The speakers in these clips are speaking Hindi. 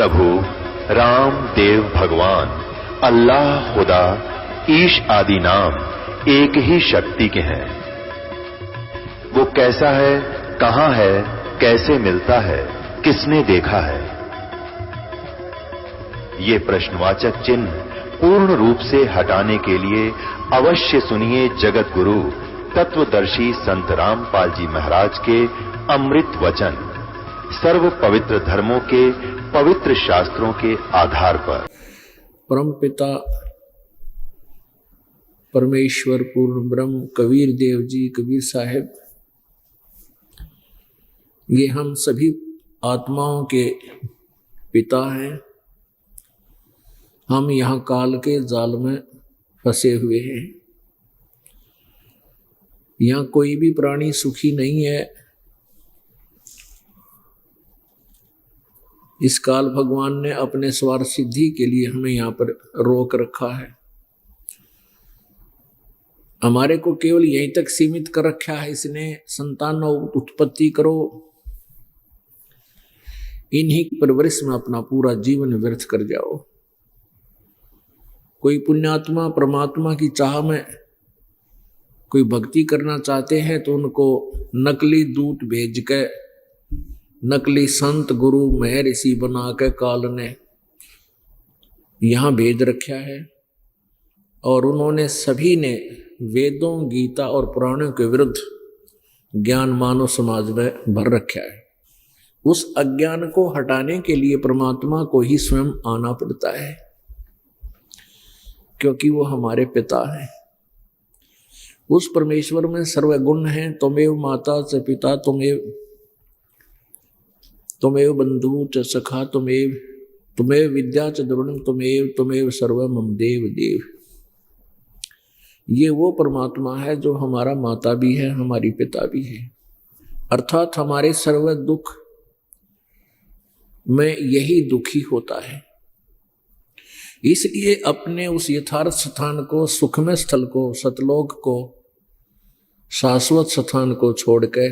प्रभु राम देव भगवान अल्लाह खुदा ईश आदि नाम एक ही शक्ति के हैं। वो कैसा है, कहां है, कैसे मिलता है, किसने देखा है? ये प्रश्नवाचक चिन्ह पूर्ण रूप से हटाने के लिए अवश्य सुनिए जगत गुरु तत्वदर्शी संत रामपाल जी महाराज के अमृत वचन सर्व पवित्र धर्मों के पवित्र शास्त्रों के आधार पर। परम पिता परमेश्वर पूर्ण ब्रह्म कबीर देव जी कबीर साहिब, ये हम सभी आत्माओं के पिता हैं। हम यहाँ काल के जाल में फंसे हुए हैं। यहाँ कोई भी प्राणी सुखी नहीं है। इस काल भगवान ने अपने स्वार्थ सिद्धि के लिए हमें यहाँ पर रोक रखा है। हमारे को केवल यहीं तक सीमित कर रखा है इसने, संतान उत्पत्ति करो, इन्हीं परवरिश में अपना पूरा जीवन व्यर्थ कर जाओ। कोई पुण्यात्मा परमात्मा की चाह में कोई भक्ति करना चाहते हैं तो उनको नकली दूत भेज के, नकली संत गुरु महर्षि बना के काल ने यहाँ भेज रखा है। और उन्होंने सभी ने वेदों, गीता और पुराणों के विरुद्ध ज्ञान मानव समाज में भर रखा है। उस अज्ञान को हटाने के लिए परमात्मा को ही स्वयं आना पड़ता है, क्योंकि वो हमारे पिता हैं। उस परमेश्वर में सर्वगुण हैं। त्वमेव माता च पिता, त्वमेव बंधु च सखा, त्वमेव विद्या च द्रोणम, त्वमेव सर्व मम देव देव। ये वो परमात्मा है जो हमारा माता भी है, हमारी पिता भी है। अर्थात हमारे सर्व दुख में यही दुखी होता है। इसलिए अपने उस यथार्थ स्थान को, सुखमय स्थल को, सतलोक को, शाश्वत स्थान को छोड़ के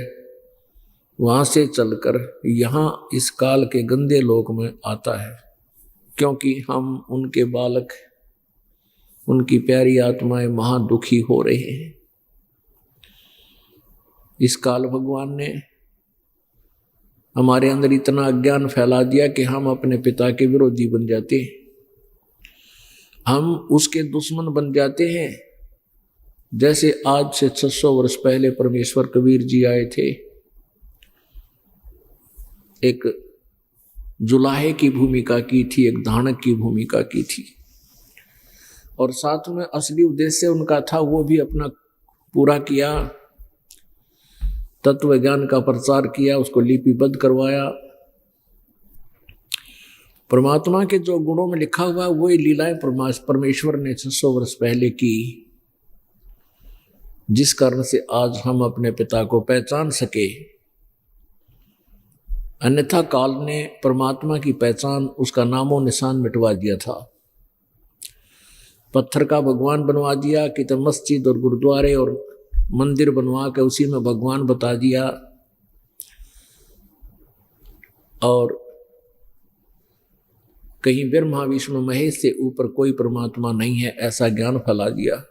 वहां से चलकर यहाँ इस काल के गंदे लोक में आता है, क्योंकि हम उनके बालक, उनकी प्यारी आत्माएं महादुखी हो रहे हैं। इस काल भगवान ने हमारे अंदर इतना अज्ञान फैला दिया कि हम अपने पिता के विरोधी बन जाते हैं, हम उसके दुश्मन बन जाते हैं। जैसे आज से 600 वर्ष पहले परमेश्वर कबीर जी आए थे, एक जुलाहे की भूमिका की थी, एक धानक की भूमिका की थी, और साथ में असली उद्देश्य उनका था वो भी अपना पूरा किया। तत्व ज्ञान का प्रचार किया, उसको लिपिबद्ध करवाया। परमात्मा के जो गुणों में लिखा हुआ वही लीलाएं परमेश्वर ने 600 वर्ष पहले की, जिस कारण से आज हम अपने पिता को पहचान सके। अन्यथा काल ने परमात्मा की पहचान, उसका नामो निशान मिटवा दिया था। पत्थर का भगवान बनवा दिया कि तो मस्जिद और गुरुद्वारे और मंदिर बनवा के उसी में भगवान बता दिया, और कहीं ब्रह्मा विष्णु महेश से ऊपर कोई परमात्मा नहीं है, ऐसा ज्ञान फैला दिया।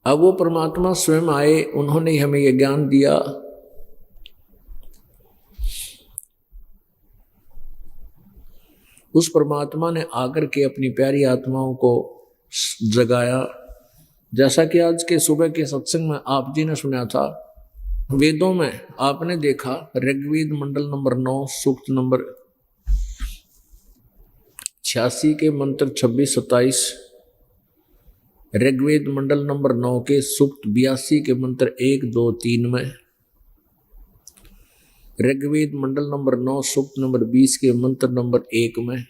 अब वो परमात्मा स्वयं आए, उन्होंने हमें यह ज्ञान दिया। उस परमात्मा ने आकर के अपनी प्यारी आत्माओं को जगाया। जैसा कि आज के सुबह के सत्संग में आप जी ने सुना था, वेदों में आपने देखा ऋग्वेद मंडल नंबर 9 सूक्त नंबर 86 के मंत्र 26-27, ऋग्वेद मंडल नंबर 9 के सूक्त 82 के मंत्र 1, 2, 3 में, ऋग्वेद मंडल नंबर 9 सूक्त नंबर 20 के मंत्र नंबर 1 में,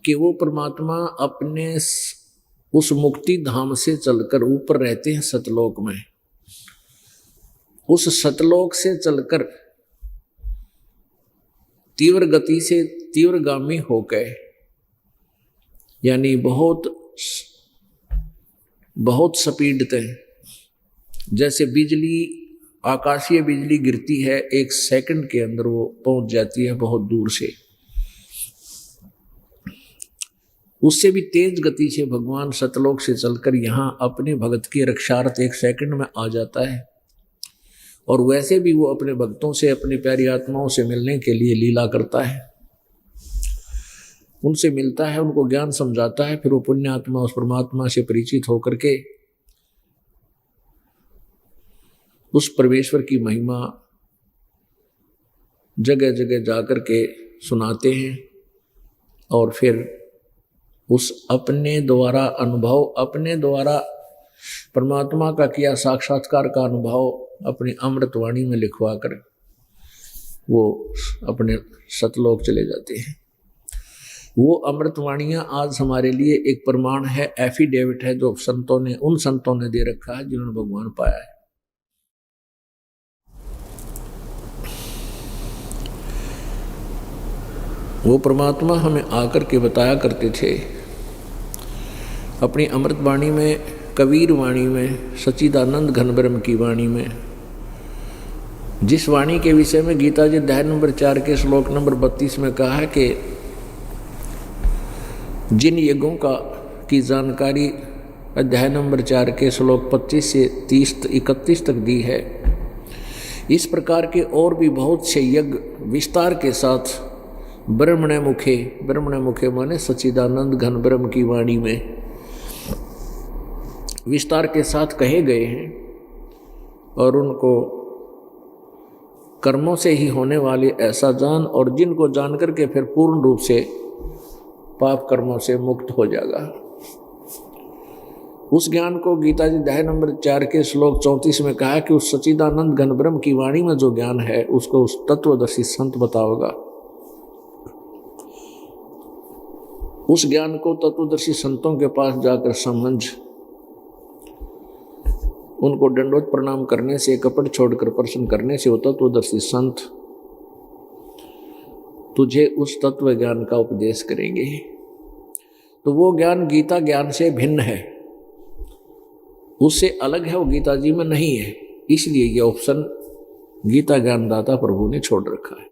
कि वो परमात्मा अपने उस मुक्ति धाम से चलकर ऊपर रहते हैं सतलोक में। उस सतलोक से चलकर तीव्र गति से तीव्रगामी होकर, यानी बहुत स्पीड से, जैसे बिजली आकाशीय बिजली गिरती है, 1 सेकंड के अंदर वो पहुंच जाती है बहुत दूर से। उससे भी तेज गति से भगवान सतलोक से चलकर यहाँ अपने भगत की रक्षार्थ 1 सेकंड में आ जाता है। और वैसे भी वो अपने भक्तों से, अपनी प्यारी आत्माओं से मिलने के लिए लीला करता है, उनसे मिलता है, उनको ज्ञान समझाता है। फिर वो पुण्य आत्मा उस परमात्मा से परिचित होकर के उस परमेश्वर की महिमा जगह जगह जाकर के सुनाते हैं। और फिर उस अपने द्वारा अनुभव, अपने द्वारा परमात्मा का किया साक्षात्कार का अनुभव अपनी अमृतवाणी में लिखवा कर वो अपने सतलोक चले जाते हैं। वो अमृतवाणियां आज हमारे लिए एक प्रमाण है, एफिडेविट है, जो संतों ने, उन संतों ने दे रखा है जिन्होंने भगवान पाया है। वो परमात्मा हमें आकर के बताया करते थे अपनी अमृतवाणी में, कबीर वाणी में, सच्चिदानंद घन ब्रह्म की वाणी में, जिस वाणी के विषय में गीता जी अध्याय नंबर 4 के श्लोक नंबर 32 में कहा है कि जिन यज्ञों की जानकारी अध्याय नंबर 4 के श्लोक 25 से 31 तक दी है, इस प्रकार के और भी बहुत से यज्ञ विस्तार के साथ ब्रह्मणे मुखे माने सच्चिदानंद घन ब्रह्म की वाणी में विस्तार के साथ कहे गए हैं। और उनको कर्मों से ही होने वाले ऐसा जान, और जिनको जान करके फिर पूर्ण रूप से पाप कर्मों से मुक्त हो जाएगा। उस ज्ञान को गीता जी अध्याय नंबर 4 के श्लोक 34 में कहा कि उस सच्चिदानंद घन ब्रह्म की वाणी में जो ज्ञान है उसको उस तत्वदर्शी संत बताओगा। उस ज्ञान को तत्वदर्शी संतों के पास जाकर समझ, उनको दंडवत प्रणाम करने से, कपट छोड़कर प्रश्न करने से वो तत्वदर्शी संत तुझे उस तत्व ज्ञान का उपदेश करेंगे। तो वो ज्ञान गीता ज्ञान से भिन्न है, उससे अलग है, वो गीता जी में नहीं है। इसलिए यह ऑप्शन गीता ज्ञानदाता प्रभु ने छोड़ रखा है।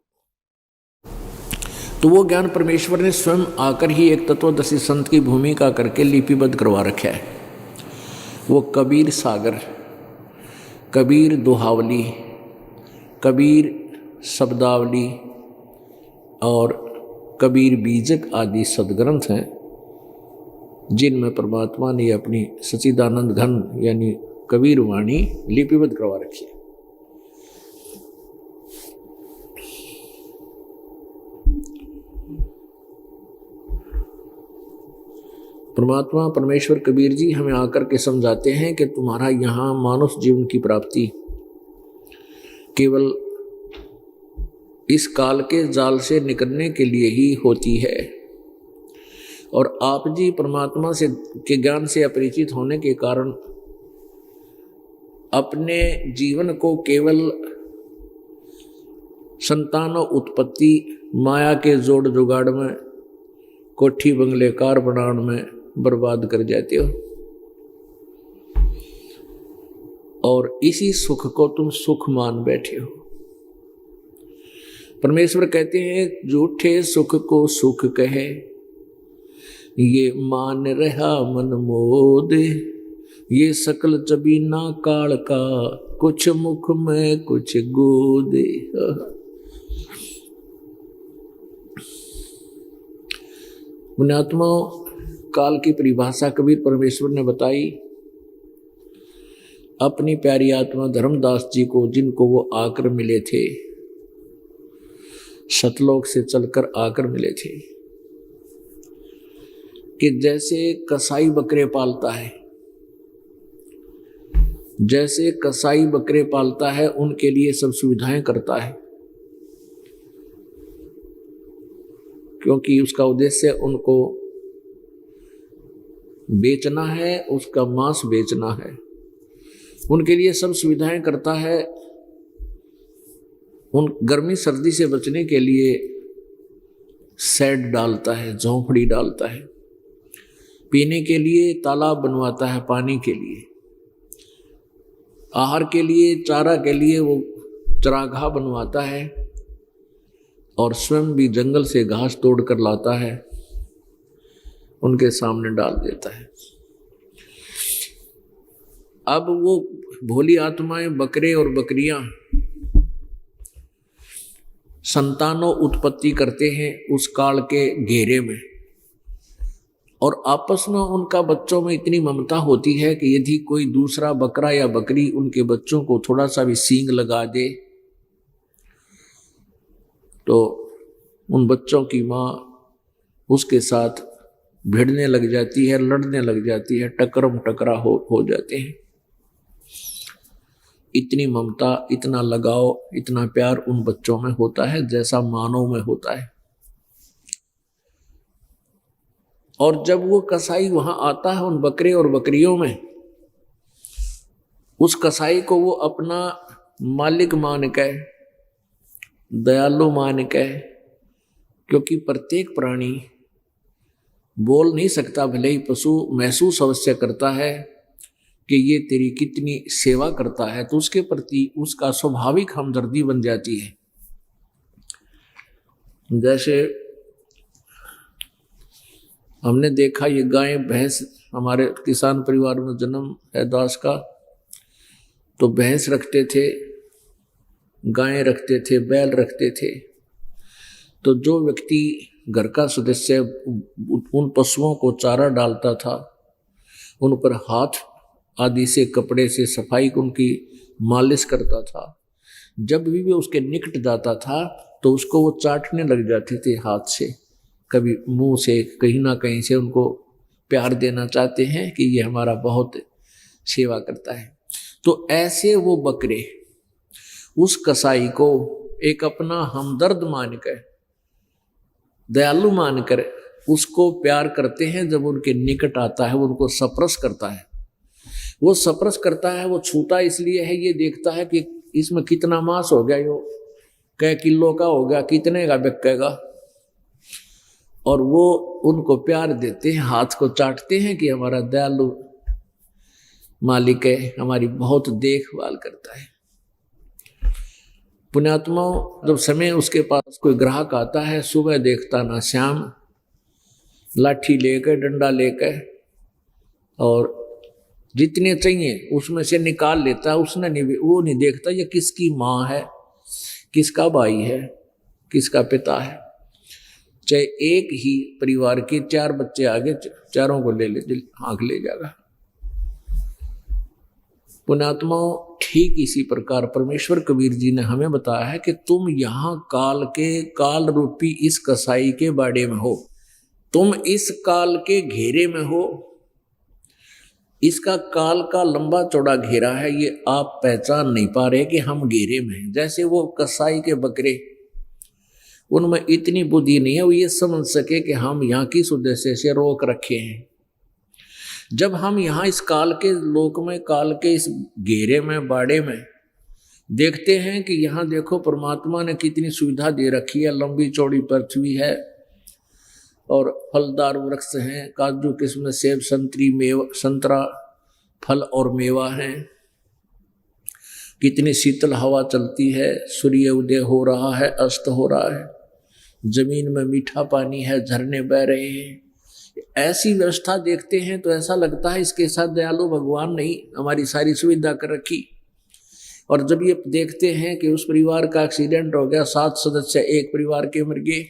तो वो ज्ञान परमेश्वर ने स्वयं आकर ही एक तत्वदर्शी संत की भूमिका करके लिपिबद्ध करवा रखा है। वो कबीर सागर, कबीर दोहावली, कबीर शब्दावली और कबीर बीजक आदि सदग्रंथ हैं, जिनमें परमात्मा ने अपनी सच्चिदानंद घन यानी कबीर वाणी लिपिबद्ध करवा रखी है। परमात्मा परमेश्वर कबीर जी हमें आकर के समझाते हैं कि तुम्हारा यहाँ मानव जीवन की प्राप्ति केवल इस काल के जाल से निकलने के लिए ही होती है। और आप जी परमात्मा से के ज्ञान से अपरिचित होने के कारण अपने जीवन को केवल संतानों उत्पत्ति, माया के जोड़ जुगाड़ में, कोठी बंगले कार बनाने में बर्बाद कर जाते हो। और इसी सुख को तुम सुख मान बैठे हो। परमेश्वर कहते हैं झूठे सुख को सुख कहे, ये मान रहा मन मोद, ये सकल चबीना काल का, कुछ मुख में कुछ गोद। पुण्यात्माओं, काल की परिभाषा कबीर परमेश्वर ने बताई अपनी प्यारी आत्मा धर्मदास जी को, जिनको वो आकर मिले थे, सतलोक से चलकर आकर मिले थे, कि जैसे कसाई बकरे पालता है, जैसे कसाई बकरे पालता है, उनके लिए सब सुविधाएं करता है, क्योंकि उसका उद्देश्य उनको बेचना है, उसका मांस बेचना है। उनके लिए सब सुविधाएं करता है। उन गर्मी सर्दी से बचने के लिए शेड डालता है, झोंपड़ी डालता है, पीने के लिए तालाब बनवाता है पानी के लिए, आहार के लिए, चारा के लिए वो चरागाह बनवाता है और स्वयं भी जंगल से घास तोड़ कर लाता है, उनके सामने डाल देता है। अब वो भोली आत्माएं, बकरे और बकरियां संतानों उत्पत्ति करते हैं उस काल के घेरे में, और आपस में उनका बच्चों में इतनी ममता होती है कि यदि कोई दूसरा बकरा या बकरी उनके बच्चों को थोड़ा सा भी सींग लगा दे तो उन बच्चों की माँ उसके साथ भिड़ने लग जाती है, लड़ने लग जाती है, टकरम टकरा हो जाते हैं। इतनी ममता, इतना लगाव, इतना प्यार उन बच्चों में होता है जैसा मानव में होता है। और जब वो कसाई वहां आता है उन बकरे और बकरियों में, उस कसाई को वो अपना मालिक मान के, दयालु मान के, क्योंकि प्रत्येक प्राणी बोल नहीं सकता, भले ही पशु महसूस अवश्य करता है कि ये तेरी कितनी सेवा करता है, तो उसके प्रति उसका स्वाभाविक हमदर्दी बन जाती है। जैसे हमने देखा ये गाय भैंस, हमारे किसान परिवार में जन्म है दास का, तो भैंस रखते थे, गायें रखते थे, बैल रखते थे। तो जो व्यक्ति घर का सदस्य उन पशुओं को चारा डालता था, उन पर हाथ आदि से, कपड़े से सफाई उनकी मालिश करता था, जब भी वो उसके निकट जाता था तो उसको वो चाटने लग जाते थे हाथ से, कभी मुंह से, कहीं ना कहीं से उनको प्यार देना चाहते हैं कि ये हमारा बहुत सेवा करता है। तो ऐसे वो बकरे उस कसाई को एक अपना हमदर्द मानकर, दयालु मानकर उसको प्यार करते हैं। जब उनके निकट आता है, वो उनको सप्रस करता है। वो सप्रस करता है, वो छूता इसलिए है, ये देखता है कि इसमें कितना मांस हो गया, यो कै किलो का हो गया, कितने का बिकेगा, और वो उनको प्यार देते हैं, हाथ को चाटते हैं कि हमारा दयालु मालिक है, हमारी बहुत देखभाल करता है। पुण्यात्माओं, जब समय उसके पास कोई ग्राहक आता है, सुबह देखता ना श्याम लाठी लेकर, डंडा लेकर, और जितने चाहिए उसमें से निकाल लेता है। उसने नहीं, वो नहीं देखता ये किसकी माँ है, किसका भाई है, किसका पिता है। चाहे एक ही परिवार के 4 बच्चे आगे, चारों को ले आंख ले जाएगा। पुण्यात्माओं, ठीक इसी प्रकार परमेश्वर कबीर जी ने हमें बताया है कि तुम यहाँ काल के, काल रूपी इस कसाई के बाड़े में हो, तुम इस काल के घेरे में हो। इसका काल का लंबा चौड़ा घेरा है, ये आप पहचान नहीं पा रहे कि हम घेरे में हैं। जैसे वो कसाई के बकरे, उनमें इतनी बुद्धि नहीं है वो ये समझ सके कि हम यहाँ किस उद्देश्य से रोक रखे हैं। जब हम यहाँ इस काल के लोक में, काल के इस घेरे में, बाड़े में देखते हैं कि यहाँ देखो परमात्मा ने कितनी सुविधा दे रखी है, लंबी चौड़ी पृथ्वी है और फलदार वृक्ष हैं, काजू किस्म, सेब, संतरी, मेवा, संतरा, फल और मेवा हैं, कितनी शीतल हवा चलती है, सूर्य उदय हो रहा है, अस्त हो रहा है, जमीन में मीठा पानी है, झरने बह रहे हैं। ऐसी व्यवस्था देखते हैं तो ऐसा लगता है इसके साथ दयालु भगवान नहीं हमारी सारी सुविधा कर रखी। और जब ये देखते हैं कि उस परिवार का एक्सीडेंट हो गया, 7 सदस्य एक परिवार के मर गए,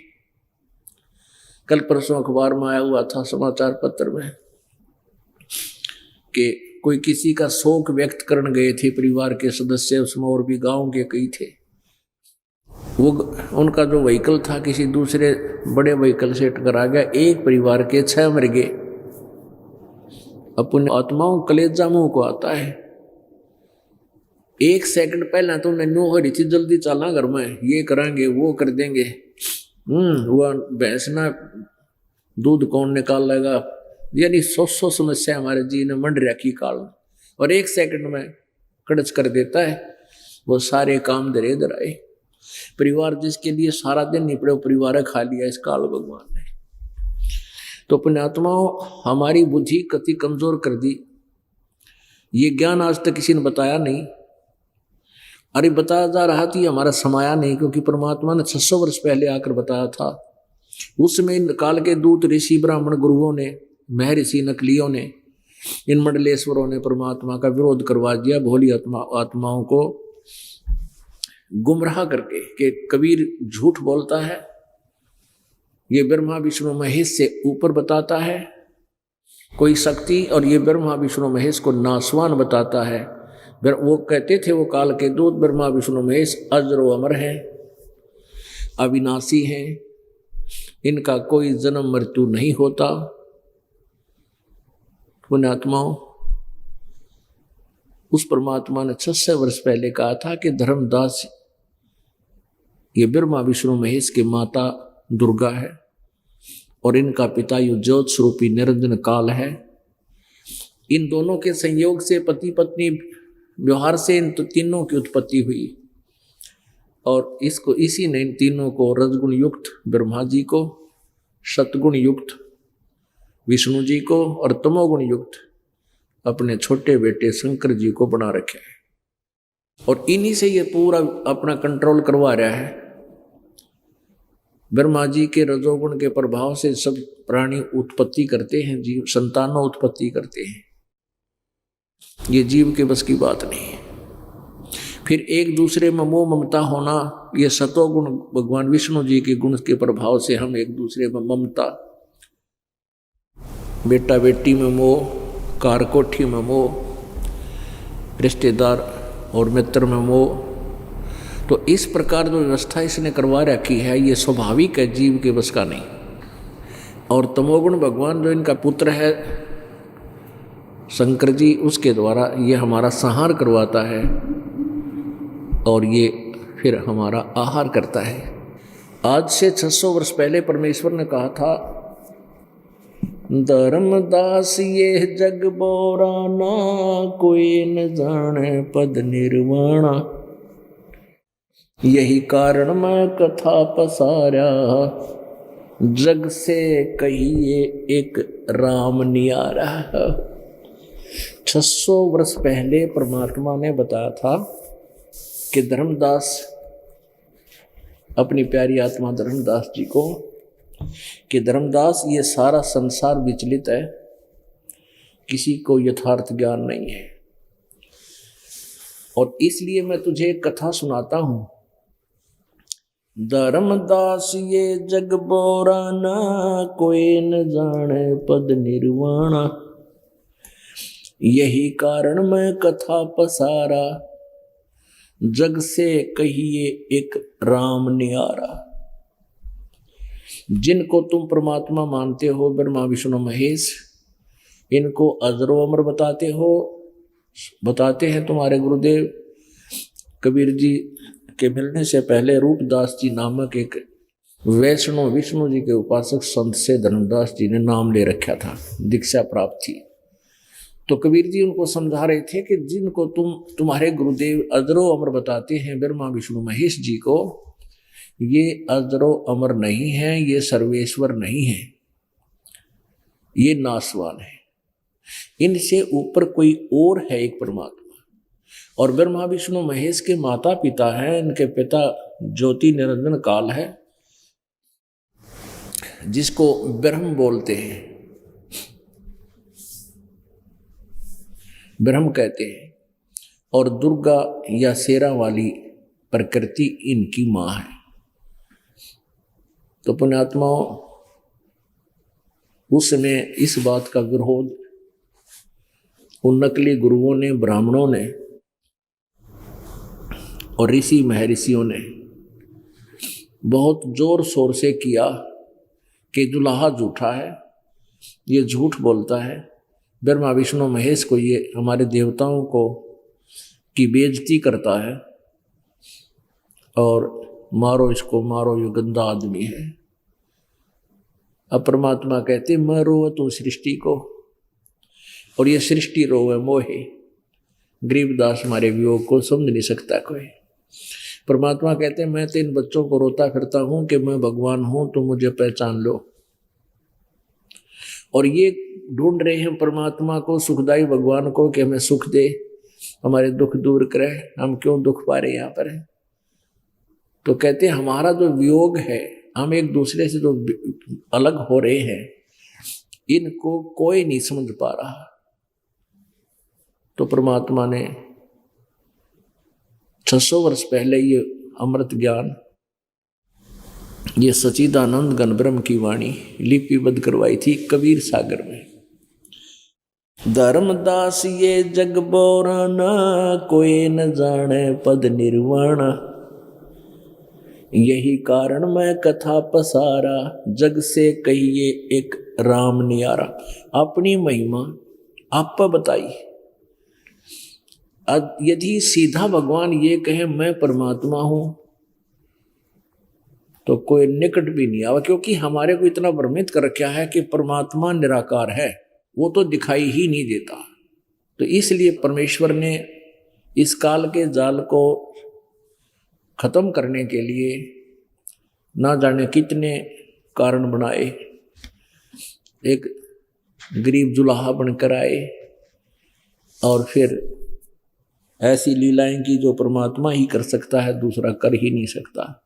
कल परसों अखबार में आया हुआ था, समाचार पत्र में, कि कोई किसी का शोक व्यक्त करने गए थे परिवार के सदस्य, उसमें और भी गांव के कई थे। वो उनका जो व्हीकल था किसी दूसरे बड़े व्हीकल से टकरा गया, एक परिवार के 6 मर गए। अपने आत्माओं कलेजा मुंह को आता है। 1 सेकंड पहले तो नन्नू हो रही थी, जल्दी चलना घर में, ये करेंगे वो कर देंगे, वो भैंस ना दूध कौन निकाल लेगा, यानी 100 समस्या हमारे जी ने मंड रखी काल, और 1 सेकंड में कड़च कर देता है। वो सारे काम धरे धराए, परिवार जिसके लिए सारा दिन निपड़े, परिवार खा लिया इस काल भगवान ने। तो पुण्यात्माओं, हमारी बुद्धि कति कमजोर कर दी ये ज्ञान आज तक किसी ने बताया नहीं। अरे बताया जा रहा था, हमारा समाया नहीं, क्योंकि परमात्मा ने 600 वर्ष पहले आकर बताया था। उसमें काल के दूत ऋषि ब्राह्मण गुरुओं ने, महर्षि नकलियों ने, इन मंडलेश्वरों ने परमात्मा का विरोध करवा दिया, भोली आत्माओं को गुमराह करके कि कबीर झूठ बोलता है, ये ब्रह्मा विष्णु महेश से ऊपर बताता है कोई शक्ति, और ये ब्रह्मा विष्णु महेश को नासवान बताता है। वो कहते थे वो काल के दूत ब्रह्मा विष्णु महेश अजरो अमर है, अविनाशी हैं, इनका कोई जन्म मृत्यु नहीं होता। पुण्यात्माओं, उस परमात्मा ने 600 वर्ष पहले कहा था कि धर्मदास ये ब्रह्मा विष्णु महेश की माता दुर्गा है और इनका पिता यु ज्योत स्वरूपी निरंजन काल है। इन दोनों के संयोग से पति पत्नी व्यवहार से इन तीनों की उत्पत्ति हुई, और इसको इसी ने इन तीनों को रजगुण युक्त ब्रह्मा जी को, सतगुण युक्त विष्णु जी को और तमोगुण युक्त अपने छोटे बेटे शंकर जी को बना रखे है, और इन्हीं से ये पूरा अपना कंट्रोल करवा रहा है। ब्रह्मा जी के रजोगुण के प्रभाव से सब प्राणी उत्पत्ति करते हैं, जीव संतानों उत्पत्ति करते हैं, ये जीव के बस की बात नहीं है। फिर एक दूसरे में मोह ममता होना, ये सतोगुण भगवान विष्णु जी के गुण के प्रभाव से हम एक दूसरे में ममता, बेटा बेटी में मोह, कार कोठी में मोह, रिश्तेदार और मित्र में मोह। तो इस प्रकार जो व्यवस्था इसने करवा रखी है ये स्वाभाविक है, जीव के बस का नहीं। और तमोगुण भगवान जो इनका पुत्र है शंकर जी, उसके द्वारा ये हमारा संहार करवाता है और ये फिर हमारा आहार करता है। आज से 600 वर्ष पहले परमेश्वर ने कहा था, धर्मदास ये जग बोराना, कोई न जाने पद निर्वाणा, यही कारण मैं कथा पसारा, जग से कहिए एक राम नियारा। 600 वर्ष पहले परमात्मा ने बताया था कि धर्मदास, अपनी प्यारी आत्मा धर्मदास जी को, कि धर्मदास ये सारा संसार विचलित है, किसी को यथार्थ ज्ञान नहीं है, और इसलिए मैं तुझे एक कथा सुनाता हूं। धर्मदास ये जग बोराना, कोई न जाने पद निर्वाणा, यही कारण मैं कथा पसारा, जग से कहिए एक राम नियारा। जिनको तुम परमात्मा मानते हो, ब्रह्मा विष्णु महेश, इनको अजरो अमर बताते हैं तुम्हारे गुरुदेव कबीर जी के मिलने से पहले रूपदास जी नामक एक वैष्णव विष्णु जी के उपासक संत से धर्मदास जी ने नाम ले रखा था, दीक्षा प्राप्त थी। तो कबीर जी उनको समझा रहे थे कि जिनको तुम्हारे गुरुदेव अजरो अमर बताते हैं ब्रह्मा विष्णु महेश जी को, ये अजरो अमर नहीं है, ये सर्वेश्वर नहीं है, ये नासवान है, इनसे ऊपर कोई और है एक परमात्मा। और ब्रह्मा विष्णु महेश के माता पिता हैं, इनके पिता ज्योति निरंजन काल है, जिसको ब्रह्म बोलते हैं, ब्रह्म कहते हैं, और दुर्गा या शेरा वाली प्रकृति इनकी मां है। तो पुण्यात्माओं, उस समय इस बात का विरोध उन नकली गुरुओं ने, ब्राह्मणों ने और ऋषि महर्षियों ने बहुत जोर शोर से किया कि दुल्हा झूठा है, ये झूठ बोलता है, ब्रह्मा विष्णु महेश को, ये हमारे देवताओं को की बेइज्जती करता है, और मारो इसको, मारो, ये गंदा आदमी है। अब परमात्मा कहते मैं रोवे तू सृष्टि को, और ये सृष्टि रोवे मोहे। गरीबदास हमारे वियोग को समझ नहीं सकता कोई। परमात्मा कहते मैं तो इन बच्चों को रोता फिरता हूं कि मैं भगवान हूं, तो मुझे पहचान लो। और ये ढूंढ रहे हैं परमात्मा को, सुखदाई भगवान को, कि हमें सुख दे, हमारे दुख दूर करे, हम क्यों दुख पा रहे यहाँ पर है। तो कहते हैं हमारा जो वियोग है, हम एक दूसरे से जो अलग हो रहे हैं, इनको कोई नहीं समझ पा रहा। तो परमात्मा ने 600 वर्ष पहले ये अमृत ज्ञान, ये सच्चिदानंद घन ब्रह्म की वाणी लिपिबद्ध करवाई थी कबीर सागर में। धर्मदास ये जग बोराना, कोई न जाने पद निर्वाण, यही कारण मैं कथा पसारा, जग से कहिए एक राम नियारा। अपनी महिमा आप पर बताई। यदि सीधा भगवान ये कहे मैं परमात्मा हूं, तो कोई निकट भी नहीं आवा, क्योंकि हमारे को इतना भ्रमित कर रखा है कि परमात्मा निराकार है, वो तो दिखाई ही नहीं देता। तो इसलिए परमेश्वर ने इस काल के जाल को खत्म करने के लिए ना जाने कितने कारण बनाए। एक गरीब जुलाहा बनकर आए और फिर ऐसी लीलाएं की जो परमात्मा ही कर सकता है, दूसरा कर ही नहीं सकता।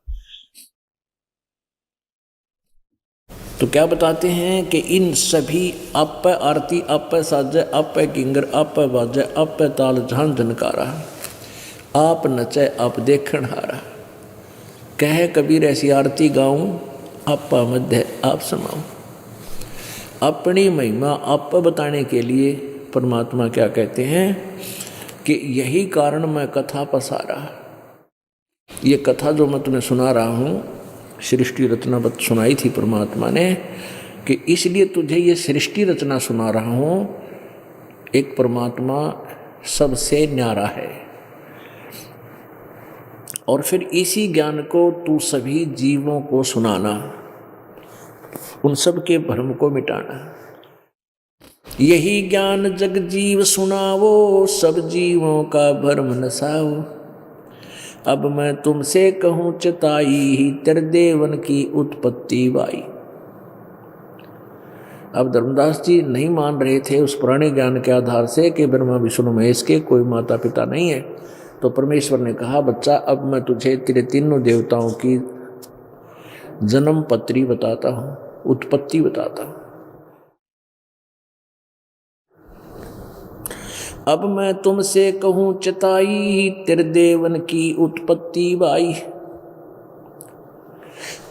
तो क्या बताते हैं कि इन सभी आप आरती, आप साजे, आप किंगर, आप बाजे, आप ताल झान झनकारा, आप नचे आप देखण हारा। कहे कबीर ऐसी आरती गाऊं, आपा मध्य आप समाऊं। अपनी महिमा आप बताने के लिए परमात्मा क्या कहते हैं कि यही कारण मैं कथा पसारा। ये कथा जो मैं तुम्हें सुना रहा हूं, सृष्टि रचनाबद्ध सुनाई थी परमात्मा ने, कि इसलिए तुझे ये सृष्टि रचना सुना रहा हूं। एक परमात्मा सबसे न्यारा है, और फिर इसी ज्ञान को तू सभी जीवों को सुनाना, उन सब के भ्रम को मिटाना। यही ज्ञान जग जीव सुनावो, सब जीवों का भ्रम नसाओ। अब मैं तुमसे कहूं चताई, ही तेरे देवन की उत्पत्ति बाई। अब धर्मदास जी नहीं मान रहे थे उस पुराने ज्ञान के आधार से कि ब्रह्मा विष्णु महेश के कोई माता पिता नहीं है। तो परमेश्वर ने कहा, बच्चा अब मैं तुझे तेरे तीनों देवताओं की जन्म पत्री बताता हूं, उत्पत्ति बताता हूं। अब मैं तुमसे कहूं चताई, तेरे देवन की उत्पत्ति बाई।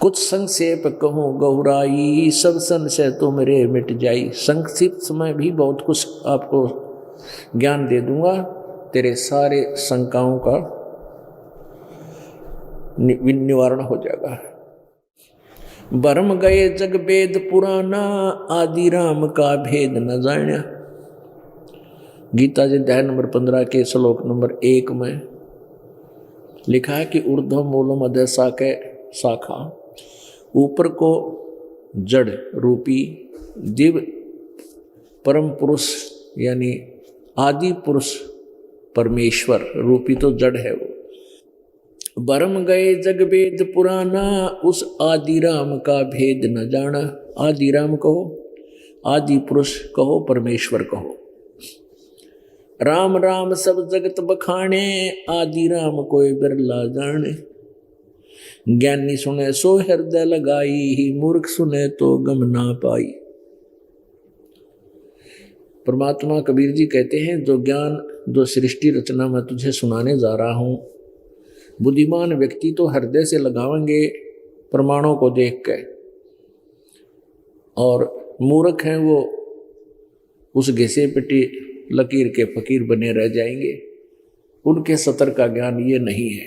कुछ संक्षेप कहूं गहुराई, सब संशय तुमरे मिट जाई। संक्षिप्त में भी बहुत कुछ आपको ज्ञान दे दूंगा, तेरे सारे शंकाओं का निवारण हो जाएगा। भरम गए जग वेद पुराना, आदि राम का भेद न जाना। गीता जी अध्याय नंबर 15 के श्लोक नंबर 1 में लिखा है कि ऊर्ध्व मूलम अधः शाखा, ऊपर को जड़ रूपी दिव्य परम पुरुष यानी आदि पुरुष परमेश्वर रूपी तो जड़ है वो। भरम गए जग वेद पुराना, उस आदि राम का भेद न जाना। आदि राम कहो, आदि पुरुष कहो, परमेश्वर कहो। राम राम सब जगत बखाने, आदि राम कोई बिरला जाने। ज्ञानी सुने सो हृदय लगाई, ही मूर्ख सुने तो गम ना पाई। परमात्मा कबीर जी कहते हैं, जो ज्ञान जो सृष्टि रचना मैं तुझे सुनाने जा रहा हूं, बुद्धिमान व्यक्ति तो हृदय से लगावेंगे प्रमाणों को देख के, और मूर्ख हैं वो उस घिसे पिटी लकीर के फकीर बने रह जाएंगे। उनके सतर का ज्ञान ये नहीं है।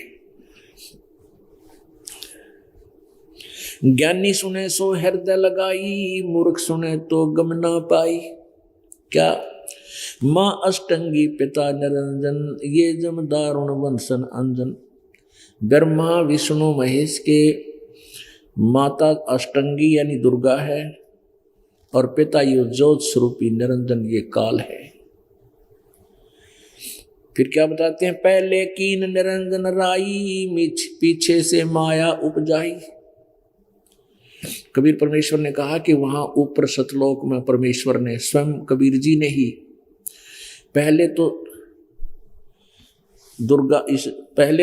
ज्ञानी सुने सो हृदय लगाई, मूर्ख सुने तो गम ना पाई। क्या? माँ अष्टंगी पिता निरंजन, ये जम दारुण वंशन अंजन। ब्रह्मा विष्णु महेश के माता अष्टंगी यानी दुर्गा है, और पिता ये ज्योत स्वरूपी निरंजन ये काल है। फिर क्या बताते हैं, पहले कीन निरंजन राई, पीछे से माया उपजाई। कबीर परमेश्वर ने कहा कि वहां ऊपर सतलोक में परमेश्वर ने स्वयं कबीर जी ने ही पहले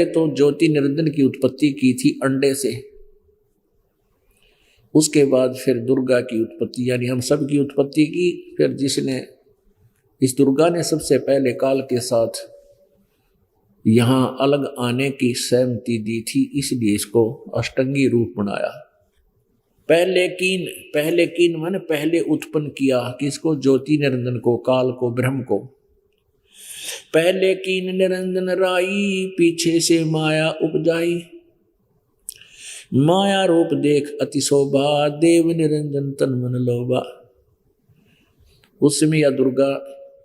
तो ज्योति निरंजन की उत्पत्ति की थी अंडे से, उसके बाद फिर दुर्गा की उत्पत्ति यानी हम सब की उत्पत्ति की। फिर जिसने इस दुर्गा ने सबसे पहले काल के साथ यहां अलग आने की सहमति दी थी, इसलिए इसको अष्टंगी रूप बनाया। पहले कीन माने पहले उत्पन्न किया किसको? ज्योति निरंजन को, काल को, ब्रह्म को। पहले कीन निरंजन राई, पीछे से माया उपजाई। माया रूप देख अति शोभा, देव निरंजन तन मन लोभा। उस समय यह दुर्गा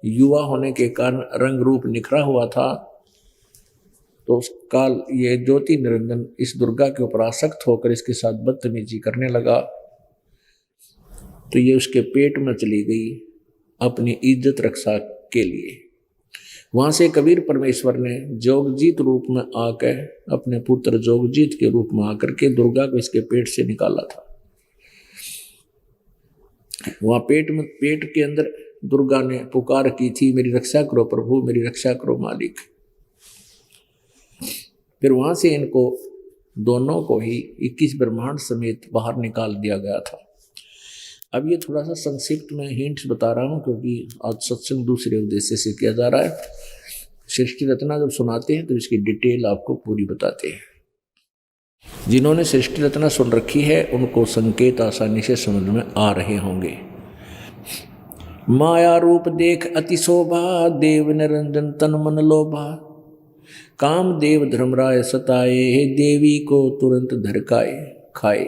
युवा होने के कारण रंग रूप निखरा हुआ था, तो काल ये ज्योति निरंजन इस दुर्गा के ऊपर आसक्त होकर इसके साथ बदतमीजी करने लगा, तो ये उसके पेट में चली गई अपनी इज्जत रक्षा के लिए। वहां से कबीर परमेश्वर ने जोगजीत रूप में आकर अपने पुत्र जोगजीत के रूप में आकर के दुर्गा को इसके पेट से निकाला था। वहां पेट के अंदर दुर्गा ने पुकार की थी, मेरी रक्षा करो प्रभु, मेरी रक्षा करो मालिक। फिर वहां से इनको दोनों को ही 21 ब्रह्मांड समेत बाहर निकाल दिया गया था। अब ये थोड़ा सा संक्षिप्त में हिंट्स बता रहा हूं, क्योंकि आज सत्संग दूसरे उद्देश्य से किया जा रहा है। सृष्टि रत्ना जब सुनाते हैं तो इसकी डिटेल आपको पूरी बताते हैं। जिन्होंने सृष्टि रत्ना सुन रखी है उनको संकेत आसानी से समझ में आ रहे होंगे। माया रूप देख अति शोभा, देव निरंजन तन मन लोभा। काम देव धर्मराय सताए, देवी को तुरंत धरकाए खाए।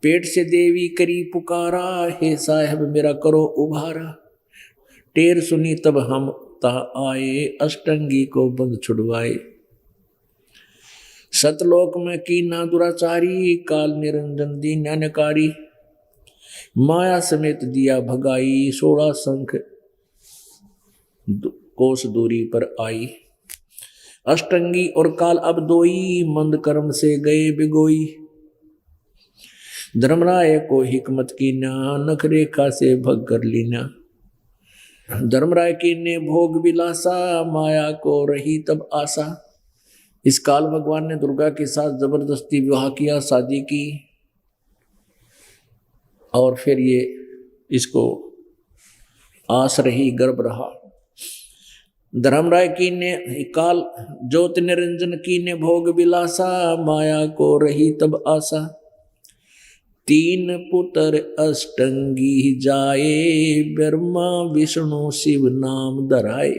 पेट से देवी करी पुकारा, हे साहेब मेरा करो उभारा। टेर सुनी तब हम ता आए, अष्टंगी को बंद छुड़वाए। सतलोक में कीना दुराचारी, काल निरंजन दीन्यानकारी। माया समेत दिया भगाई, 16 शंख कोस दूरी पर आई। अष्टंगी और काल अब दोई, मंद कर्म से गए बिगोई। धर्मराय को हिकमत की ना, नख रेखा से भग कर लीना। धर्मराय की ने भोग विलासा, माया को रही तब आशा। इस काल भगवान ने दुर्गा के साथ जबरदस्ती विवाह किया, शादी की, और फिर ये इसको आस रही, गर्भ रहा। धर्मराय की ने काल ज्योत निरंजन की ने भोग विलासा, माया को रही तब आशा। 3 पुत्र अष्टंगी जाए, ब्रह्मा विष्णु शिव नाम धराए।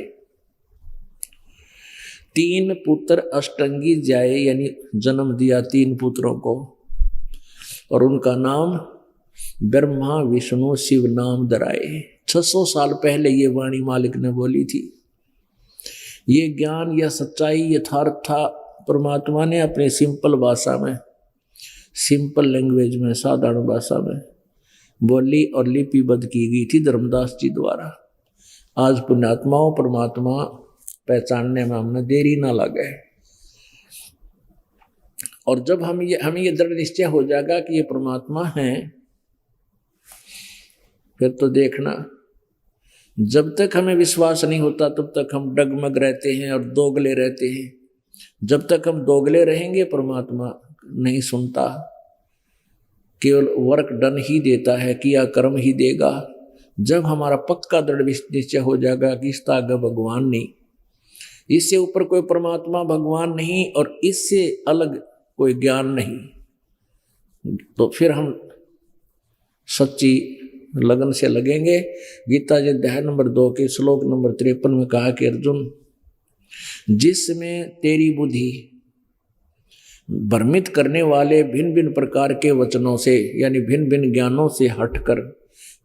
3 पुत्र अष्टंगी जाए यानी जन्म दिया 3 पुत्रों को, और उनका नाम ब्रह्मा विष्णु शिव नाम धराए। 600 साल पहले ये वाणी मालिक ने बोली थी। ये ज्ञान या सच्चाई यथार्थ था, परमात्मा ने अपने सिंपल भाषा में, सिंपल लैंग्वेज में, साधारण भाषा में बोली और लिपिबद्ध की गई थी धर्मदास जी द्वारा। आज पुण्यात्माओं परमात्मा पहचानने में हमने देरी ना लगे, और जब हमें ये दृढ़ निश्चय हो जाएगा कि ये परमात्मा है, फिर तो देखना, जब तक हमें विश्वास नहीं होता तब तक हम डगमग रहते हैं और दोगले रहते हैं। जब तक हम दोगले रहेंगे परमात्मा नहीं सुनता, केवल वर्क डन ही देता है, किया कर्म ही देगा। जब हमारा पक्का दृढ़ निश्चय हो जाएगा कि इसका आगे भगवान नहीं, इससे ऊपर कोई परमात्मा भगवान नहीं, और इससे अलग कोई ज्ञान नहीं, तो फिर हम सच्ची लगन से लगेंगे। गीता जी अध्याय नंबर 2 के श्लोक नंबर 53 में कहा कि अर्जुन, जिसमें तेरी बुद्धि भ्रमित करने वाले भिन्न भिन्न प्रकार के वचनों से यानी भिन्न भिन्न ज्ञानों से हटकर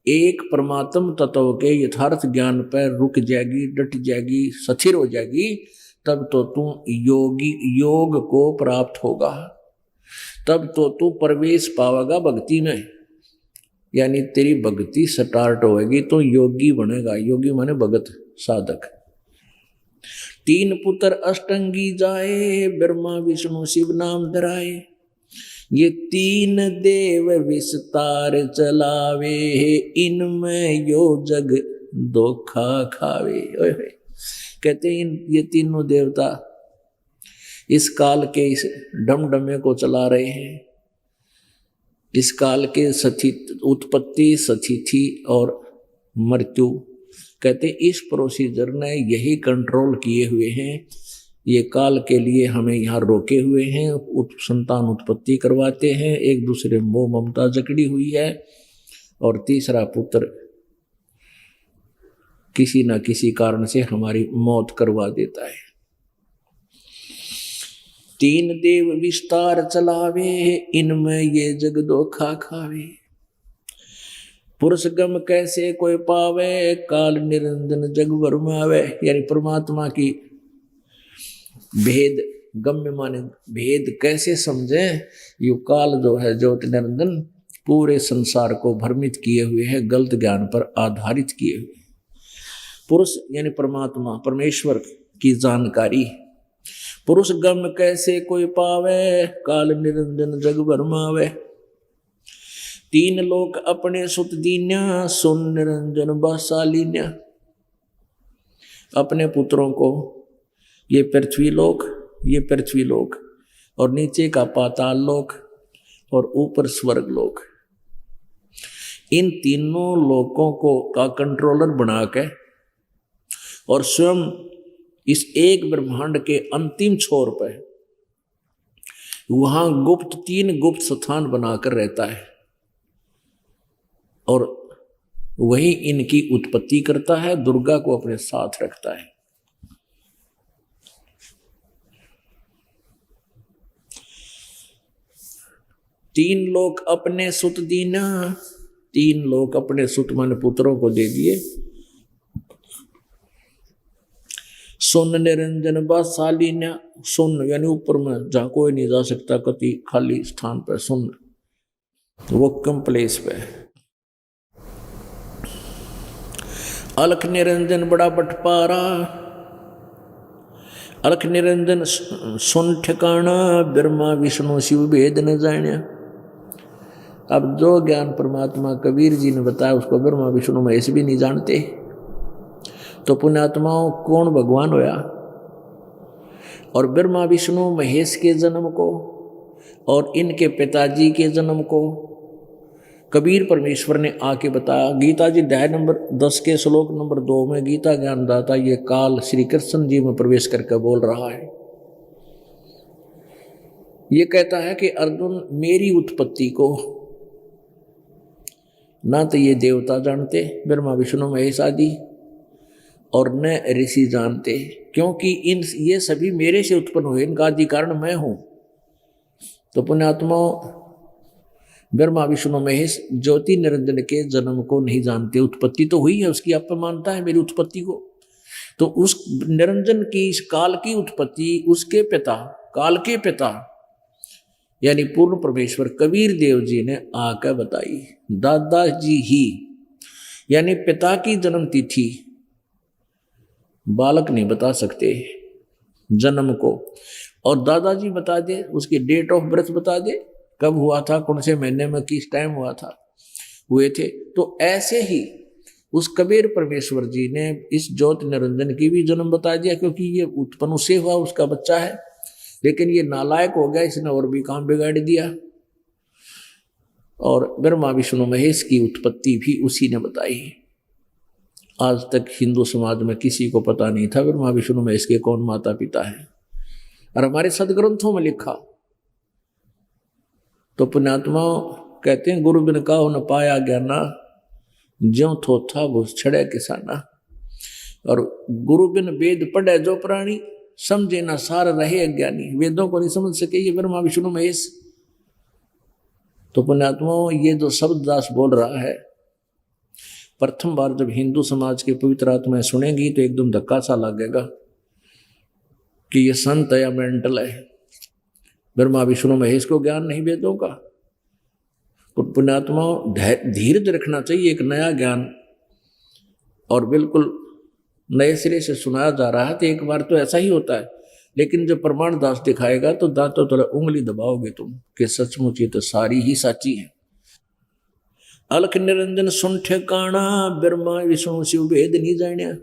एक परमात्म तत्व के यथार्थ ज्ञान पर रुक जाएगी, डट जाएगी, स्थिर हो जाएगी, तब तो तू योग को प्राप्त होगा, तब तो तू प्रवेश पावेगा भक्ति में, यानी तेरी भक्ति स्टार्ट होएगी तो योगी बनेगा। योगी माने भगत साधक। 3 पुत्र अष्टंगी जाए, ब्रह्मा विष्णु शिव नाम धराए। ये तीन देव विस्तार चलावे, इनमें यो जग धोखा खावे। ओए होए। कहते हैं ये तीनों देवता इस काल के इस डमडमे को चला रहे हैं। इस काल के उत्पत्ति, स्थिति और मृत्यु, कहते इस प्रोसीजर ने यही कंट्रोल किए हुए हैं। ये काल के लिए हमें यहाँ रोके हुए हैं, संतान उत्पत्ति करवाते हैं, एक दूसरे मोह ममता जकड़ी हुई है, और तीसरा पुत्र किसी न किसी कारण से हमारी मौत करवा देता है। तीन देव विस्तार चलावे, इनमें ये जग धोखा खावे। पुरुष गम कैसे कोई पावे, काल निरंजन जग वर्मावे। यानी परमात्मा की भेद गम्य माने भेद कैसे समझे। यू काल जो है ज्योत निरंजन पूरे संसार को भ्रमित किए हुए है, गलत ज्ञान पर आधारित किए हुए। पुरुष यानी परमात्मा परमेश्वर की जानकारी। पुरुष गम कैसे कोई पावे, काल निरंजन जग वर्मावे। तीन लोक अपने सुत दीन्या, सुन निरंजन बसालीन्या। अपने पुत्रों को ये पृथ्वी लोक और नीचे का पाताल लोक और ऊपर स्वर्ग लोक, इन तीनों लोकों को का कंट्रोलर बना के और स्वयं इस एक ब्रह्मांड के अंतिम छोर पर वहां तीन गुप्त स्थान बनाकर रहता है और वही इनकी उत्पत्ति करता है, दुर्गा को अपने साथ रखता है। तीन लोक अपने सुत दीना, तीन लोक अपने सुत मन पुत्रों को दे दिए। सुन निरंजन बासालीन्या, सुन यानी ऊपर में जहां कोई नहीं जा सकता, कति खाली स्थान पर सुन, वो कम प्लेस पे। अलख निरंजन बड़ा बटपारा, अलख निरंजन सुन ठिकाना, ब्रह्मा विष्णु शिव भेद न जान्या। अब जो ज्ञान परमात्मा कबीर जी ने बताया उसको ब्रह्मा विष्णु महेश भी नहीं जानते, तो पुण्यात्माओं कौन भगवान होया। और ब्रह्मा विष्णु महेश के जन्म को और इनके पिताजी के जन्म को कबीर परमेश्वर ने आके बताया। गीता जी अध्याय नंबर 10 के श्लोक नंबर 2 में गीता ज्ञानदाता ये काल श्री कृष्ण जी में प्रवेश करके बोल रहा है। ये कहता है कि अर्जुन, मेरी उत्पत्ति को ना तो ये देवता जानते ब्रह्मा विष्णु महेश आदि, और न ऋषि जानते, क्योंकि ये सभी मेरे से उत्पन्न हुए, इनका आदि कारण मैं हूं। तो पुण्यात्मा ब्रह्मा विष्णु महेश ज्योति निरंजन के जन्म को नहीं जानते। उत्पत्ति तो हुई है उसकी, आप मानता है मेरी उत्पत्ति को, तो उस निरंजन की इस काल की उत्पत्ति उसके पिता, काल के पिता यानी पूर्ण परमेश्वर कबीर देव जी ने आकर बताई। दादाजी ही यानी पिता की जन्म तिथि बालक नहीं बता सकते जन्म को, और दादाजी बता दे, उसकी डेट ऑफ बर्थ बता दे, कब हुआ था, कौन से महीने में, किस टाइम हुए थे। तो ऐसे ही उस कबीर परमेश्वर जी ने इस ज्योत निरंजन की भी जन्म बता दिया, क्योंकि ये उत्पन्न उससे हुआ, उसका बच्चा है। लेकिन ये नालायक हो गया, इसने और भी काम बिगाड़ दिया। और ब्रह्मा विष्णु महेश की उत्पत्ति भी उसी ने बताई। आज तक हिंदू समाज में किसी को पता नहीं था ब्रह्मा विष्णु महेश के कौन माता पिता हैं, और हमारे सदग्रंथों में लिखा। तो पुण्यात्मा कहते हैं, गुरु बिन काहु न पाया ज्ञाना, ज्यों थोथा वो छड़े किसाना। और गुरु बिन वेद पढ़े जो प्राणी, समझे ना सार रहे अज्ञानी। वेदों को नहीं समझ सके ये ब्रह्मा विष्णु महेश। तो पुण्यात्मा ये जो शब्द दास बोल रहा है, प्रथम बार जब हिंदू समाज के पवित्र आत्माएं सुनेंगी तो एकदम धक्का सा लगेगा कि ये संत है या मेंटल है। ब्रह्मा विष्णु महेश को ज्ञान नहीं वेदों का। पुण्यात्मा धीरज रखना चाहिए, एक नया ज्ञान और बिल्कुल नए सिरे से सुनाया जा रहा है। तो एक बार तो ऐसा ही होता है, लेकिन जब प्रमाण दास दिखाएगा तो दांतों तले उंगली दबाओगे तुम कि सचमुच ये तो सारी ही साची है। अलख निरंजन सुन ठिकाना, ब्रह्मा विष्णु शिव भेद नहीं जानिया।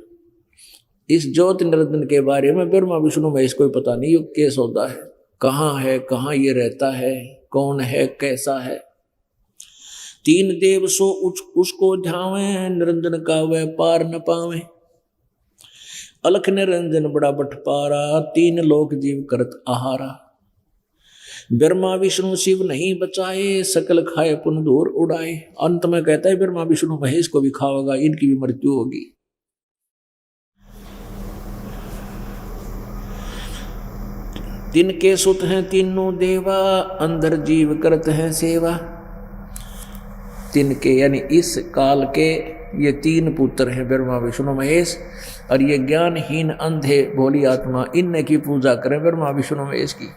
इस ज्योत निरंजन के बारे में ब्रह्मा विष्णु महेश कोई पता नहीं युग केस होता है, कहाँ ये रहता है, कौन है, कैसा है। तीन देव सो उसको ध्यावे, निरंजन का वह पार न पावे। अलख निरंजन बड़ा बटपारा, तीन लोक जीव करत आहारा। ब्रह्मा विष्णु शिव नहीं बचाए, सकल खाए पुन दूर उड़ाए। अंत में कहता है ब्रह्मा विष्णु महेश को भी खाओगा, इनकी भी मृत्यु होगी। तिनके सुत हैं तीनों देवा, अंदर जीव करत हैं सेवा। तिनके यानी इस काल के ये तीन पुत्र हैं, ब्रह्मा विष्णु महेश, और ये ज्ञानहीन अंधे भोली आत्मा इनने की पूजा करें ब्रह्मा विष्णु महेश की।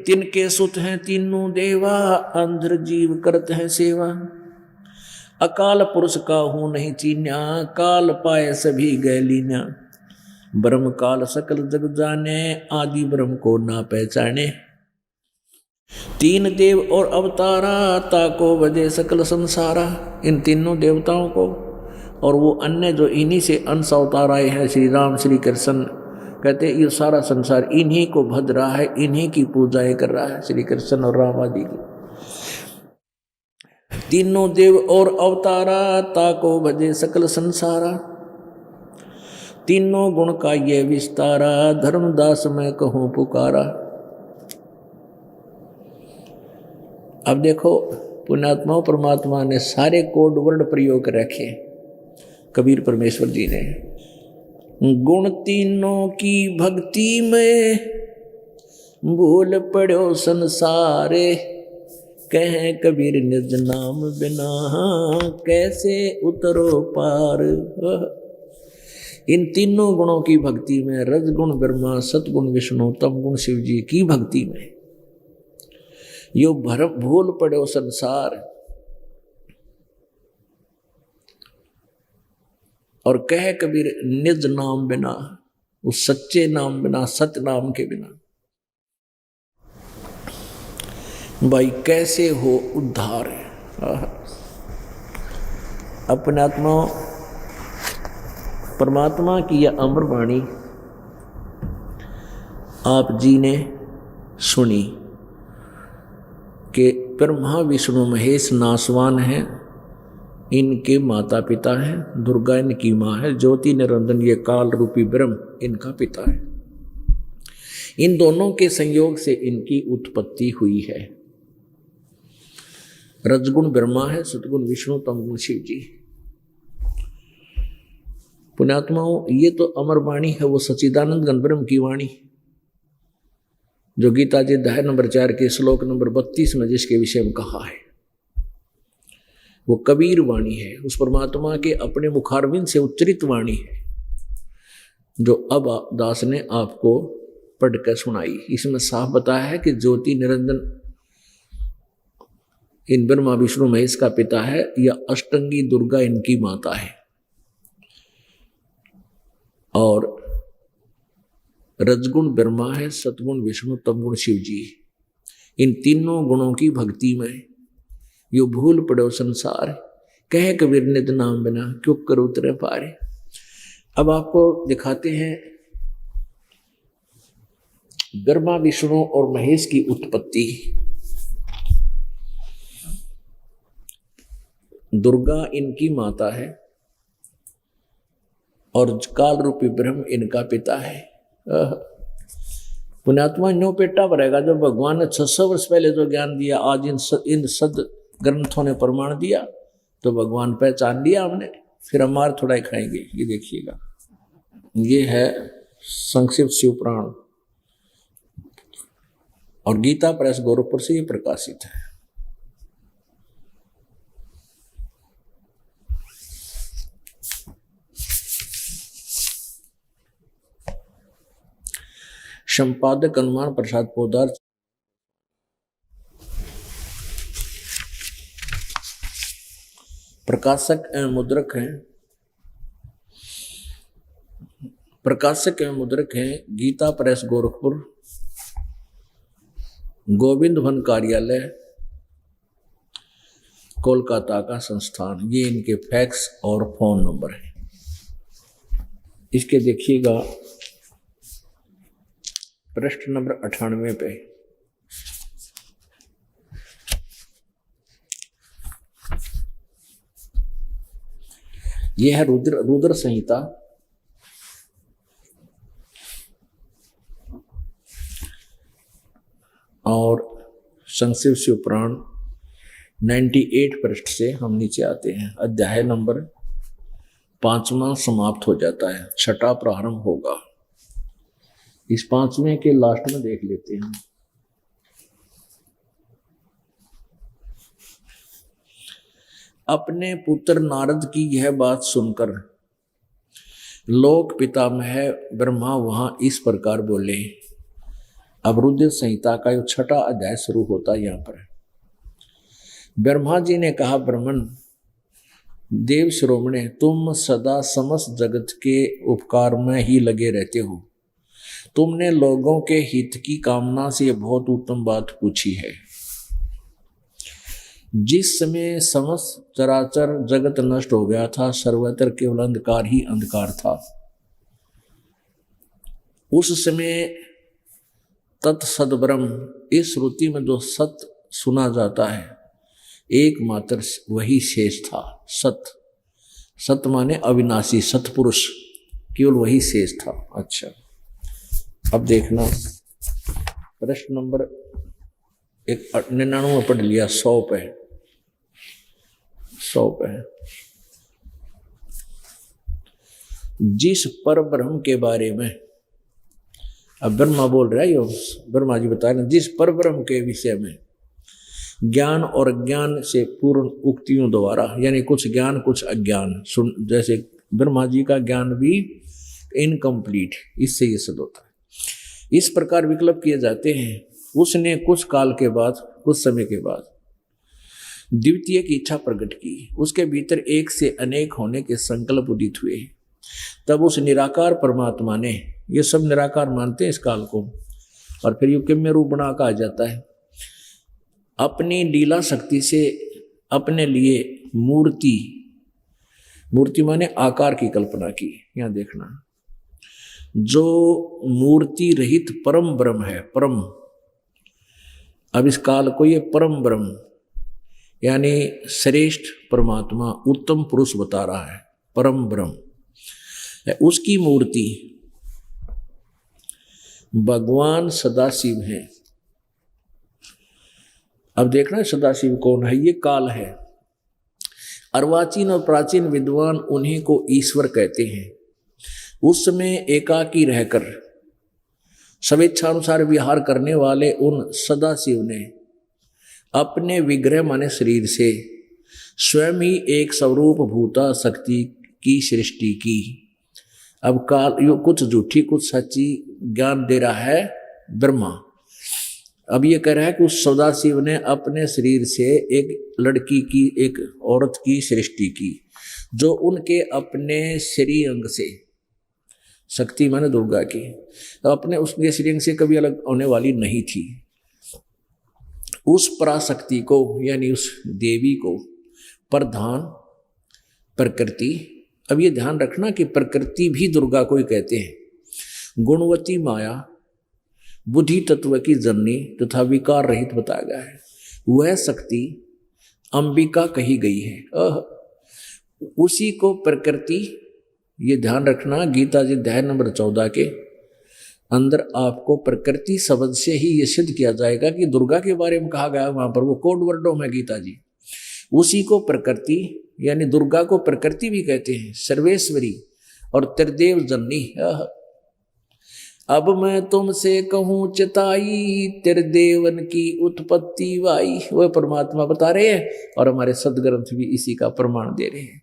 तिनके सुत हैं तीनों देवा, अंदर जीव करत हैं सेवा। अकाल पुरुष का हूं नहीं चीन्या, काल पाए सभी गए लीन्या। ब्रह्म काल सकल जग जाने, आदि ब्रह्म को ना पहचाने। तीन देव और अवतारा, ताको वजह सकल संसारा। इन तीनों देवताओं को और वो अन्य जो इन्हीं से अंश अवतार आए हैं, श्री राम श्री कृष्ण, कहते ये सारा संसार इन्हीं को भज रहा है, इन्हीं की पूजाएं कर रहा है, श्री कृष्ण और राम आदि की। तीनों देव और अवतारा, ताको भजे सकल संसारा। तीनों गुण का ये विस्तारा, धर्मदास मैं कहूं पुकारा। अब देखो पुण्यात्माओं, परमात्मा ने सारे कोड वर्ड प्रयोग कर रखे, कबीर परमेश्वर जी ने। गुण तीनों की भक्ति में, भूल पड़ो संसारे। कहें कबीर निज नाम बिना, कैसे उतरो पार। इन तीनों गुणों की भक्ति में, रजगुण ब्रह्मा, सतगुण विष्णु, तमगुण शिव जी की भक्ति में, यो भूल पड़ो संसार। और कह कबीर निज नाम बिना, उस सच्चे नाम बिना, सत्य नाम के बिना भाई कैसे हो उद्धार। अपने आत्मा परमात्मा की यह अमर वाणी आप जी ने सुनी कि ब्रह्मा विष्णु महेश नासवान हैं, इनके माता पिता हैं, दुर्गा इनकी माँ है, ज्योति निरंजन ये काल रूपी ब्रह्म इनका पिता है। इन दोनों के संयोग से इनकी उत्पत्ति हुई है। रजगुण ब्रह्मा है, सतगुण विष्णु, तमगुण शिव जी। पुण्यात्माओं, ये तो अमर वाणी है, वो सच्चिदानंद घन ब्रह्म की वाणी, जो गीता जी अध्याय नंबर 4 के श्लोक नंबर 32 में जिसके विषय में कहा है, वो कबीर वाणी है, उस परमात्मा के अपने मुखारविंद से उच्चरित वाणी है, जो अब दास ने आपको पढ़कर सुनाई। इसमें साफ बताया है कि ज्योति निरंजन इन ब्रह्मा विष्णु महेश का पिता है, या अष्टंगी दुर्गा इनकी माता है, और रजगुण ब्रह्मा है, सतगुण विष्णु, तमगुण शिव जी। इन तीनों गुणों की भक्ति में यो भूल पड़ो संसार। कहे कबीर निज नाम बिना, क्यों कर उतरे पारे। अब आपको दिखाते हैं ब्रह्मा विष्णु और महेश की उत्पत्ति। दुर्गा इनकी माता है और काल रूपी ब्रह्म इनका पिता है। पुण्यात्मा न्यो पेटा भरेगा, जब भगवान ने 600 वर्ष पहले जो ज्ञान दिया, आज इन सद ग्रंथों ने प्रमाण दिया, तो भगवान पहचान लिया हमने। फिर हम मार थोड़ा ही खाएंगे। ये देखिएगा, ये है संक्षिप्त शिव पुराण और गीता प्रेस गोरखपुर से ये प्रकाशित है। संपादक हनुमान प्रसाद पोदार, प्रकाशक एवं मुद्रक हैं प्रकाशक एवं मुद्रक हैं गीता प्रेस गोरखपुर, गोविंद वन कार्यालय कोलकाता का संस्थान। ये इनके फैक्स और फोन नंबर है। इसके देखिएगा पृष्ठ नंबर 98 पे यह है रुद्र संहिता। और संक्षिप्त शिव पुराण 98 पृष्ठ से हम नीचे आते हैं। अध्याय नंबर 5वां समाप्त हो जाता है, 6वां प्रारंभ होगा। इस 5वें के लास्ट में देख लेते हैं। अपने पुत्र नारद की यह बात सुनकर लोक पितामह ब्रह्मा वहां इस प्रकार बोले। अब रुद्र संहिता का जो 6वां अध्याय शुरू होता है। यहाँ पर ब्रह्मा जी ने कहा, ब्राह्मण देव श्रोमणे, तुम सदा समस्त जगत के उपकार में ही लगे रहते हो। तुमने लोगों के हित की कामना से बहुत उत्तम बात पूछी है। जिस समय समस्त चराचर जगत नष्ट हो गया था, सर्वत्र केवल अंधकार ही अंधकार था। उस समय तत्सद ब्रह्म, इस श्रुति में जो सत्य सुना जाता है एकमात्र वही शेष था। सत्य माने अविनाशी सत्पुरुष, केवल वही शेष था। अच्छा, अब देखना प्रश्न नंबर 99 पढ़ लिया, 100 पे। जिस पर ब्रह्म के बारे में अब ब्रह्मा बोल रहा है, यो ब्रह्मा जी बता रहे हैं, जिस पर ब्रह्म के विषय में ज्ञान और अज्ञान से पूर्ण उक्तियों द्वारा, यानी कुछ ज्ञान कुछ अज्ञान, जैसे ब्रह्मा जी का ज्ञान भी इनकम्प्लीट, इससे ये सिद्ध होता है। इस प्रकार विकल्प किए जाते हैं। उसने कुछ काल के बाद, कुछ समय के बाद द्वितीय की इच्छा प्रकट की। उसके भीतर एक से अनेक होने के संकल्प उदित हुए। तब उस निराकार परमात्मा ने, ये सब निराकार मानते हैं इस काल को, और फिर युग में रूप बना कहा जाता है, अपनी लीला शक्ति से अपने लिए मूर्ति माने आकार की कल्पना की। यहां देखना, जो मूर्ति रहित परम ब्रह्म है, परम, अब इस काल को ये परम ब्रह्म यानी श्रेष्ठ परमात्मा, उत्तम पुरुष बता रहा है, परम ब्रह्म। उसकी मूर्ति भगवान सदाशिव है। अब देखना सदाशिव कौन है, ये काल है। अर्वाचीन और प्राचीन विद्वान उन्हीं को ईश्वर कहते हैं। उस समय एकाकी रहकर स्वेच्छानुसार विहार करने वाले उन सदाशिव ने अपने विग्रह माने शरीर से स्वयं ही एक स्वरूप भूता शक्ति की सृष्टि की। अब काल यो कुछ झूठी कुछ सच्ची ज्ञान दे रहा है ब्रह्मा। अब ये कह रहा है कि उस सदाशिव ने अपने शरीर से एक लड़की की, एक औरत की सृष्टि की, जो उनके अपने शरीर अंग से, शक्ति माने दुर्गा की, तो अपने उसके शरीर से कभी अलग होने वाली नहीं थी। उस पराशक्ति को यानी उस देवी को प्रधान प्रकृति, अब ये ध्यान रखना कि प्रकृति भी दुर्गा को ही कहते हैं। गुणवती माया, बुद्धि तत्व की जननी तथा विकार रहित बताया गया है। वह शक्ति अंबिका कही गई है। उसी को प्रकृति, ये ध्यान रखना, गीता जी अध्याय नंबर 14 के अंदर आपको प्रकृति शब्द से ही ये सिद्ध किया जाएगा कि दुर्गा के बारे में कहा गया है। वहां पर वो कोड वर्डों में गीता जी, उसी को प्रकृति यानी दुर्गा को प्रकृति भी कहते हैं, सर्वेश्वरी और त्रिदेव जननी। अब मैं तुमसे कहूं चिताई, त्रिदेवन की उत्पत्ति वाई। वह परमात्मा बता रहे हैं और हमारे सदग्रंथ भी इसी का प्रमाण दे रहे हैं।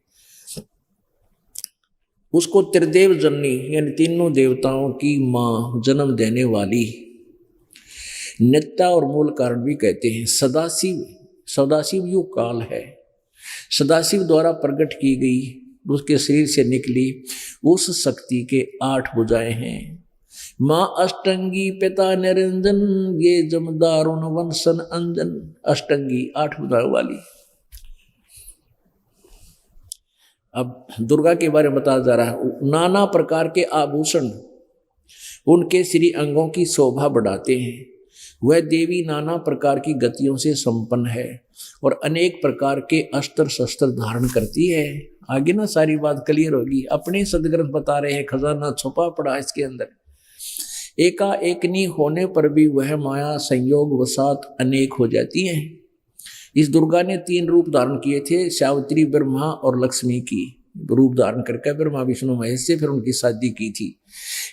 उसको त्रिदेव जननी यानी तीनों देवताओं की मां, जन्म देने वाली, नित्या और मूल कारण भी कहते हैं। सदाशिव, सदाशिव यो काल है। सदाशिव द्वारा प्रकट की गई उसके शरीर से निकली उस शक्ति के 8 भुजाएं हैं। माँ अष्टंगी पिता निरंजन, ये जमदारुण वंशन अंजन। अष्टंगी 8 भुजाओं वाली। अब दुर्गा के बारे में बताया जा रहा है। नाना प्रकार के आभूषण उनके श्री अंगों की शोभा बढ़ाते हैं। वह देवी नाना प्रकार की गतियों से संपन्न है और अनेक प्रकार के अस्त्र शस्त्र धारण करती है। आगे ना सारी बात क्लियर होगी। अपने सदग्रंथ बता रहे हैं, खजाना छुपा पड़ा इसके अंदर। एकाएकनी होने पर भी वह माया संयोग वसात अनेक हो जाती है। इस दुर्गा ने 3 रूप धारण किए थे, सावित्री, ब्रह्मा और लक्ष्मी की रूप धारण करके ब्रह्मा विष्णु महेश से फिर उनकी शादी की थी।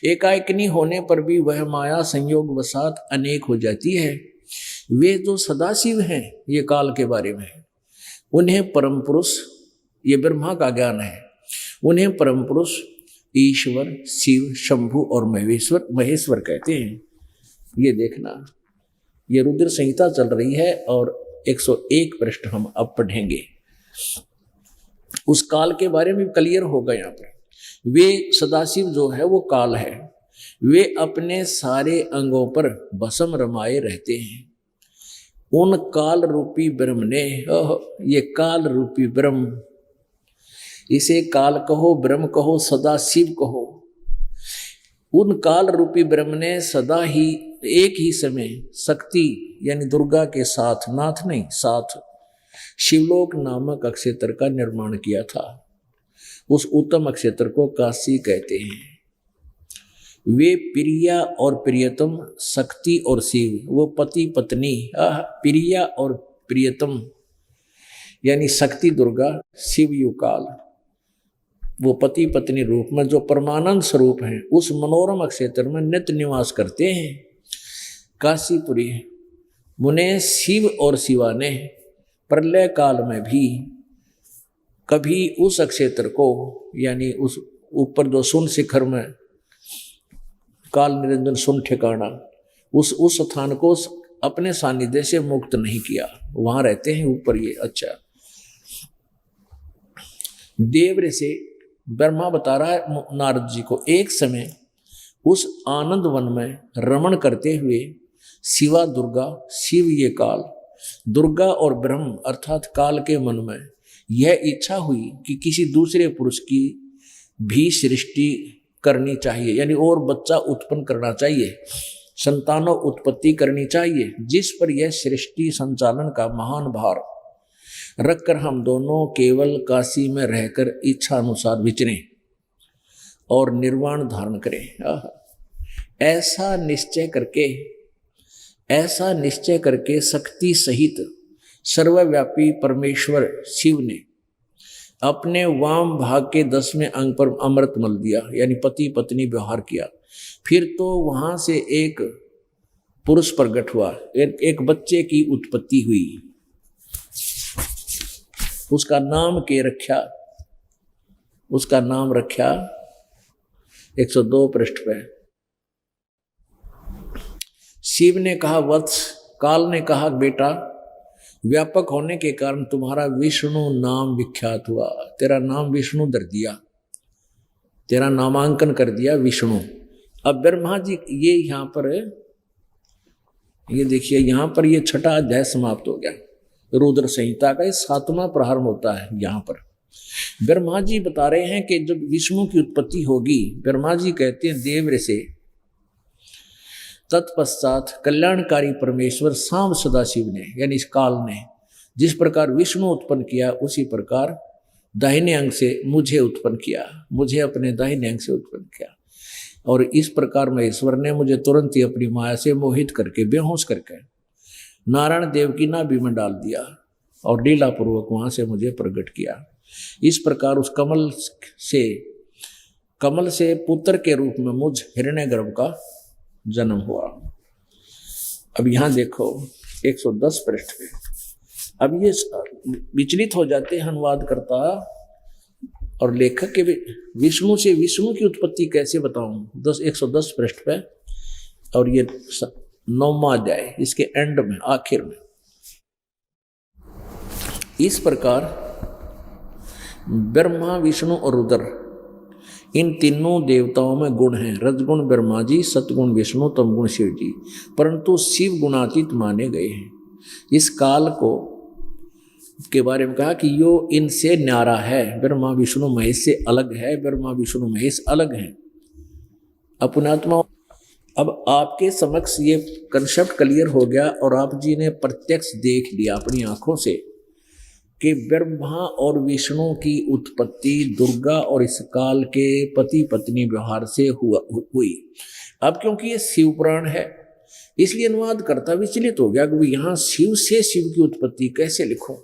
एकाएकनी होने पर भी वह माया संयोग वसात अनेक हो जाती है। वे जो सदाशिव हैं, ये काल के बारे में, उन्हें परम पुरुष, ये ब्रह्मा का ज्ञान है, उन्हें परम पुरुष ईश्वर, शिव, शंभु और महेश्वर कहते हैं। ये देखना, ये रुद्र संहिता चल रही है और 101 पृष्ठ हम अब पढ़ेंगे। उस काल के बारे में क्लियर होगा यहाँ पर। वे सदाशिव जो है वो काल है। वे अपने सारे अंगों पर भस्म रमाए रहते हैं। उन काल रूपी ब्रह्म ने, ये काल रूपी ब्रह्म, इसे काल कहो, ब्रह्म कहो, सदाशिव कहो, उन काल रूपी ब्रह्म ने सदा ही एक ही समय शक्ति यानी दुर्गा के साथ, नाथ नहीं साथ, शिवलोक नामक अक्षेत्र का निर्माण किया था। उस उत्तम अक्षेत्र को काशी कहते हैं। वे प्रिया और प्रियतम, शक्ति और शिव, वो पति पत्नी, प्रिया और प्रियतम यानी शक्ति दुर्गा, शिव युकाल, वो पति पत्नी रूप में जो परमानंद स्वरूप हैं, उस मनोरम क्षेत्र में नित्य निवास करते हैं। काशीपुरी मुने शिव और शिवा ने प्रलय काल में भी कभी उस क्षेत्र को, यानी उस ऊपर जो सुन शिखर में काल निरंजन सुन ठिकाना, उस स्थान को अपने सानिध्य से मुक्त नहीं किया। वहां रहते हैं ऊपर ये। अच्छा, देव से ब्रह्मा बता रहा है नारद जी को, एक समय उस आनंद वन में रमण करते हुए शिवा दुर्गा, शिव ये काल, दुर्गा और ब्रह्म अर्थात काल के मन में यह इच्छा हुई कि किसी दूसरे पुरुष की भी सृष्टि करनी चाहिए, यानी और बच्चा उत्पन्न करना चाहिए, संतानों उत्पत्ति करनी चाहिए, जिस पर यह सृष्टि संचालन का महान भार रखकर हम दोनों केवल काशी में रहकर इच्छा अनुसार विचरें और निर्वाण धारण करें। ऐसा निश्चय करके शक्ति सहित सर्वव्यापी परमेश्वर शिव ने अपने वाम भाग के 10वें अंग पर अमृत मल दिया, यानी पति पत्नी व्यवहार किया। फिर तो वहां से एक पुरुष प्रकट हुआ, एक बच्चे की उत्पत्ति हुई। उसका नाम रखा 102 पृष्ठ पे। शिव ने कहा वत्स, काल ने कहा बेटा, व्यापक होने के कारण तुम्हारा विष्णु नाम विख्यात हुआ। तेरा नाम विष्णु धर दिया, तेरा नामांकन कर दिया विष्णु। अब ब्रह्मा जी ये यहाँ पर, ये देखिए यहाँ पर ये 6ठा अध्याय समाप्त हो गया। रुद्र संहिता का 7वां प्रारंभ होता है। यहाँ पर ब्रह्मा जी बता रहे हैं कि जब विष्णु की उत्पत्ति होगी, ब्रह्मा जी कहते हैं देव से, तत्पश्चात कल्याणकारी परमेश्वर सांब सदाशिव ने, यानी इस काल ने जिस प्रकार विष्णु उत्पन्न किया, उसी प्रकार दाहिने अंग से मुझे उत्पन्न किया, मुझे अपने दाहिने अंग से उत्पन्न किया। और इस प्रकार महेश्वर ने मुझे तुरंत ही अपनी माया से मोहित करके, बेहोश करके नारायण देव की नाभि में डाल दिया और लीला पूर्वक वहां से मुझे प्रकट किया। इस प्रकार उस कमल से पुत्र के रूप में मुझ हिरण्यगर्भ का जन्म हुआ। अब यहां देखो 110 पृष्ठ पे, अब ये विचलित हो जाते हैं अनुवादकर्ता और लेखक के, विष्णु से विष्णु की उत्पत्ति कैसे बताऊं, 110 पृष्ठ पे। और ये 9वां अध्याय इसके एंड में, आखिर में, इस प्रकार ब्रह्मा विष्णु और रुद्र इन तीनों देवताओं में गुण हैं। रजगुण ब्रह्मा जी, सतगुण विष्णु, तमगुण शिव जी, परंतु शिव गुणातीत माने गए हैं। इस काल को के बारे में कहा कि यो इनसे न्यारा है, ब्रह्मा विष्णु महेश से अलग है, ब्रह्मा विष्णु महेश अलग हैं अपनात्मा। अब आपके समक्ष ये कंसेप्ट क्लियर हो गया और आप जी ने प्रत्यक्ष देख लिया अपनी आंखों से कि ब्रह्मा और विष्णु की उत्पत्ति दुर्गा और इस काल के पति पत्नी व्यवहार से हुई। अब क्योंकि ये शिव पुराण है इसलिए अनुवाद करता विचलित हो गया कि यहाँ शिव से शिव की उत्पत्ति कैसे लिखूं,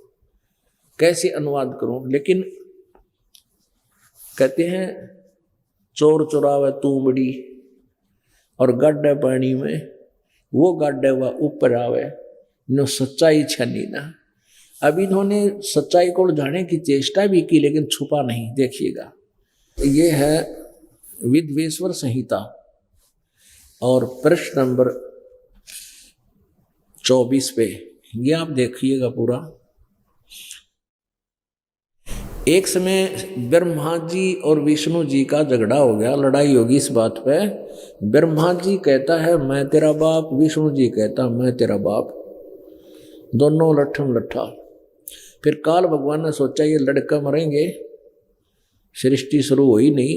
कैसे अनुवाद करूं। लेकिन कहते हैं चोर चुरावे तूमड़ी और गड्ढे पानी में वो गड्ढे व ऊपर आवे, नो सच्चाई छनी ना। अब इन्होंने सच्चाई को जाने की चेष्टा भी की लेकिन छुपा नहीं। देखिएगा ये है विद्वेश्वर संहिता और प्रश्न नंबर 24 पे ये आप देखिएगा पूरा। एक समय ब्रह्मा जी और विष्णु जी का झगड़ा हो गया, लड़ाई होगी इस बात पे। ब्रह्मा जी कहता है मैं तेरा बाप, विष्णु जी कहता मैं तेरा बाप, दोनों लट्ठम लट्ठा। फिर काल भगवान ने सोचा ये लड़का मरेंगे, सृष्टि शुरू हो ही नहीं,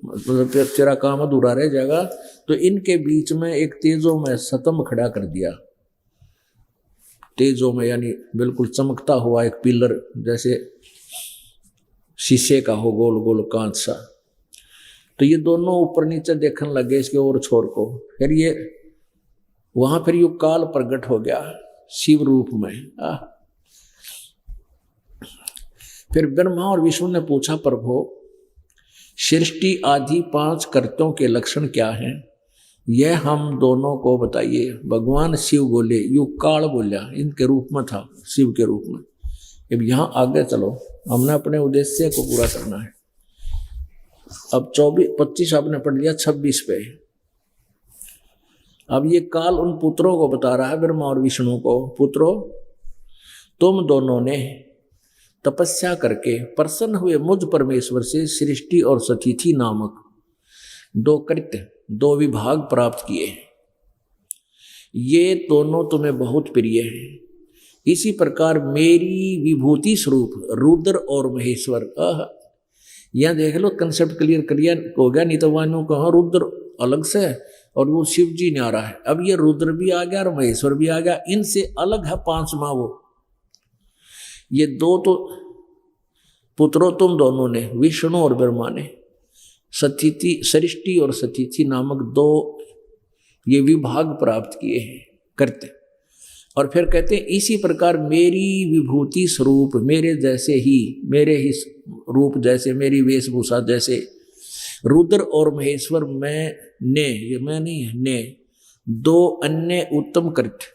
मतलब तेरा काम अधूरा रह जाएगा। तो इनके बीच में एक तेजों में स्तंभ खड़ा कर दिया, तेजों में यानी बिल्कुल चमकता हुआ एक पिलर जैसे शीशे का हो, गोल गोल कांच सा। तो ये दोनों ऊपर नीचे देखने लगे इसके और छोर को। फिर ये वहां फिर यू काल प्रकट हो गया शिव रूप में। फिर ब्रह्मा और विष्णु ने पूछा प्रभु सृष्टि आदि 5 कर्तों के लक्षण क्या हैं, यह हम दोनों को बताइए। भगवान शिव बोले, यू काल बोला, इनके रूप में था, शिव के रूप में। अब यहाँ आगे चलो, हमने अपने उद्देश्य को पूरा करना है। अब 25 आपने पढ़ लिया, 26 पे अब ये काल उन पुत्रों को बता रहा है, ब्रह्मा और विष्णु को, पुत्रों तुम दोनों ने तपस्या करके प्रसन्न हुए मुझ परमेश्वर से सृष्टि और सतिथि नामक 2 कृत्य, 2 विभाग प्राप्त किए हैं। ये दोनों तुम्हें बहुत प्रिय हैं। इसी प्रकार मेरी विभूति स्वरूप रुद्र और महेश्वर, यहां देख लो कंसेप्ट क्लियर हो गया। नहीं तो वानों कहा रुद्र अलग से और वो शिव जी ने आ रहा है। अब ये रुद्र भी आ गया और महेश्वर भी आ गया, इनसे अलग है 5वां वो। ये 2 तो पुत्रों तुम दोनों ने, विष्णु और ब्रह्मा ने, सतिथि सृष्टि और सतिथि नामक 2 ये विभाग प्राप्त किए हैं करते। और फिर कहते हैं इसी प्रकार मेरी विभूति स्वरूप मेरे जैसे ही, मेरे ही रूप जैसे, मेरी वेशभूषा जैसे रुद्र और महेश्वर ये मैं नहीं है, ने 2 अन्य उत्तम कृत्य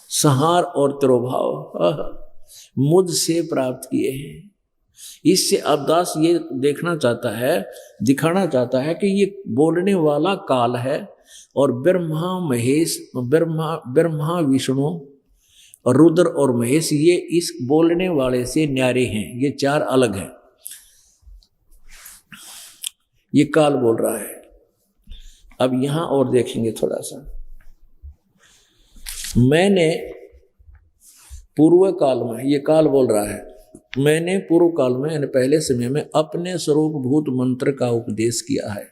संहार और तिरोभाव मुझसे प्राप्त किए हैं। इससे अवदास ये देखना चाहता है, दिखाना चाहता है कि ये बोलने वाला काल है और ब्रह्मा विष्णु और रुद्र और महेश ये इस बोलने वाले से न्यारे हैं। ये 4 अलग हैं। ये काल बोल रहा है। अब यहां और देखेंगे थोड़ा सा। मैंने पूर्व काल में, ये काल बोल रहा है, मैंने पूर्व काल में यानी पहले समय में अपने स्वरूप भूत मंत्र का उपदेश किया है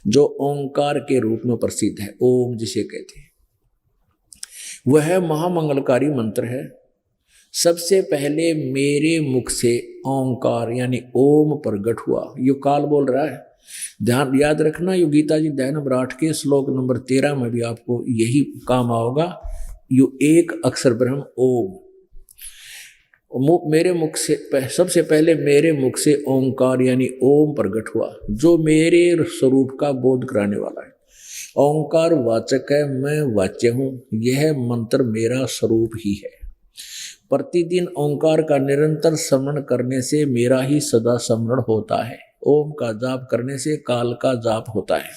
जो ओंकार के रूप में प्रसिद्ध है। ओम जिसे कहते हैं वह महामंगलकारी मंत्र है। सबसे पहले मेरे मुख से ओंकार यानी ओम प्रकट हुआ। यो काल बोल रहा है। ध्यान याद रखना, यो गीता जी अध्याय नंबर 8 के श्लोक नंबर 13 में भी आपको यही काम आओगा। यो एक अक्षर ब्रह्म ओम, मेरे मुख से सबसे पहले मेरे मुख से ओंकार यानी ओम प्रकट हुआ जो मेरे स्वरूप का बोध कराने वाला है। ओंकार वाचक है, मैं वाच्य हूँ। यह मंत्र मेरा स्वरूप ही है। प्रतिदिन ओंकार का निरंतर स्मरण करने से मेरा ही सदा स्मरण होता है। ओम का जाप करने से काल का जाप होता है।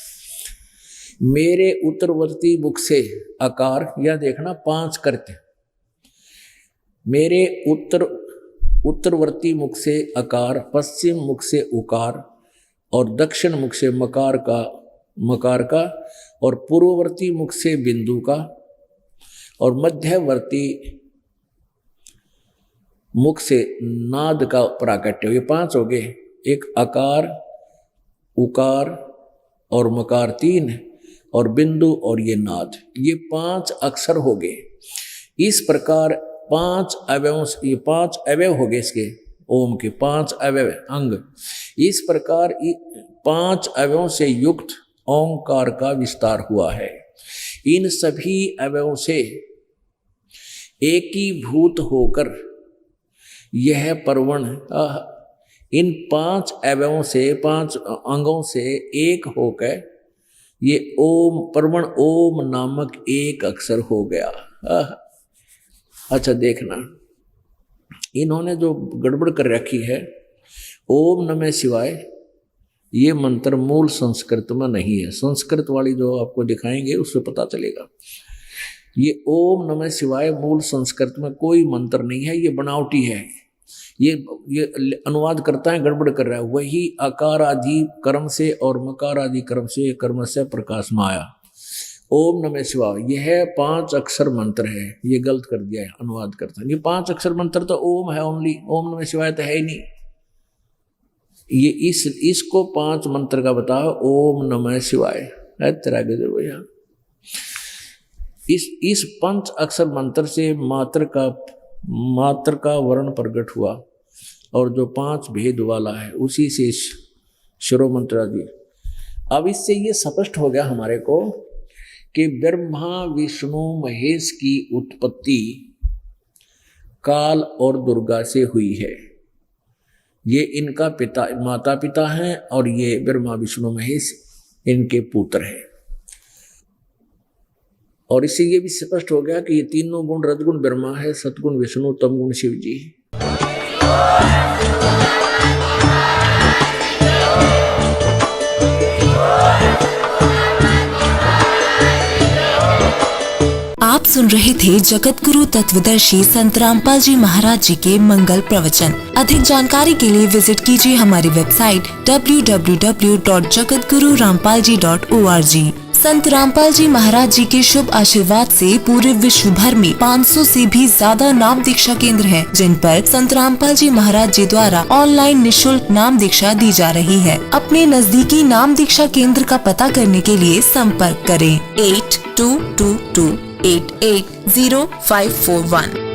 मेरे उत्तरवर्ती मुख से आकार, यह देखना 5 कृत्य, मेरे उत्तरवर्ती मुख से अकार, पश्चिम मुख से उकार और दक्षिण मुख से मकार का और पूर्ववर्ती मुख से बिंदु का और मध्यवर्ती मुख से नाद का प्राकट्य। ये 5 हो गए, एक अकार, उकार और मकार 3 और बिंदु और ये नाद, ये 5 अक्षर हो गए। इस प्रकार 5 अवयवों से, ये 5 अवयव हो गए इसके ओम के, 5 अवयव अंग। इस प्रकार 5 अवयवों से युक्त ओंकार का विस्तार हुआ है। इन सभी अवयवों से एकीभूत होकर यह परवण, इन 5 अवयवों से, 5 अंगों से एक होकर ये ओम परवण ओम नामक एक अक्षर हो गया। अच्छा देखना, इन्होंने जो गड़बड़ कर रखी है, ओम नमः शिवाय, ये मंत्र मूल संस्कृत में नहीं है। संस्कृत वाली जो आपको दिखाएंगे उससे पता चलेगा। ये ओम नमः शिवाय मूल संस्कृत में कोई मंत्र नहीं है, ये बनावटी है। ये अनुवाद करता है, गड़बड़ कर रहा है। वही अकार आदि कर्म से और मकार आदि कर्म से, कर्म से प्रकाश में आया। ओम नमः शिवाय यह 5 अक्षर मंत्र है, ये गलत कर दिया है अनुवाद करता है। ये 5 अक्षर मंत्र तो ओम है ओनली, ओम नमः शिवाय तो है ही नहीं। ये इसको 5 मंत्र का बताओ, ओम नमः शिवाय है तेरा गजब भैया। इस 5 अक्षर मंत्र से मात्र का वर्ण प्रकट हुआ और जो 5 भेद वाला है उसी से शिरो मंत्र आदि। अब इससे ये स्पष्ट हो गया हमारे को कि ब्रह्मा विष्णु महेश की उत्पत्ति काल और दुर्गा से हुई है। ये इनका माता पिता हैं और ये ब्रह्मा विष्णु महेश इनके पुत्र हैं। और इससे ये भी स्पष्ट हो गया कि ये तीनों गुण रजगुण ब्रह्मा है, सतगुण विष्णु, तमगुण शिव जी। आप सुन रहे थे जगत गुरु तत्वदर्शी संत रामपाल जी महाराज जी के मंगल प्रवचन। अधिक जानकारी के लिए विजिट कीजिए हमारी वेबसाइट www.jagatgururampalji.org। संत रामपाल जी महाराज जी के शुभ आशीर्वाद से पूरे विश्व भर में 500 से भी ज्यादा नाम दीक्षा केंद्र हैं, जिन पर संत रामपाल जी महाराज जी द्वारा ऑनलाइन निशुल्क नाम दीक्षा दी जा रही है। अपने नजदीकी नाम दीक्षा केंद्र का पता करने के लिए संपर्क करें 8222880541।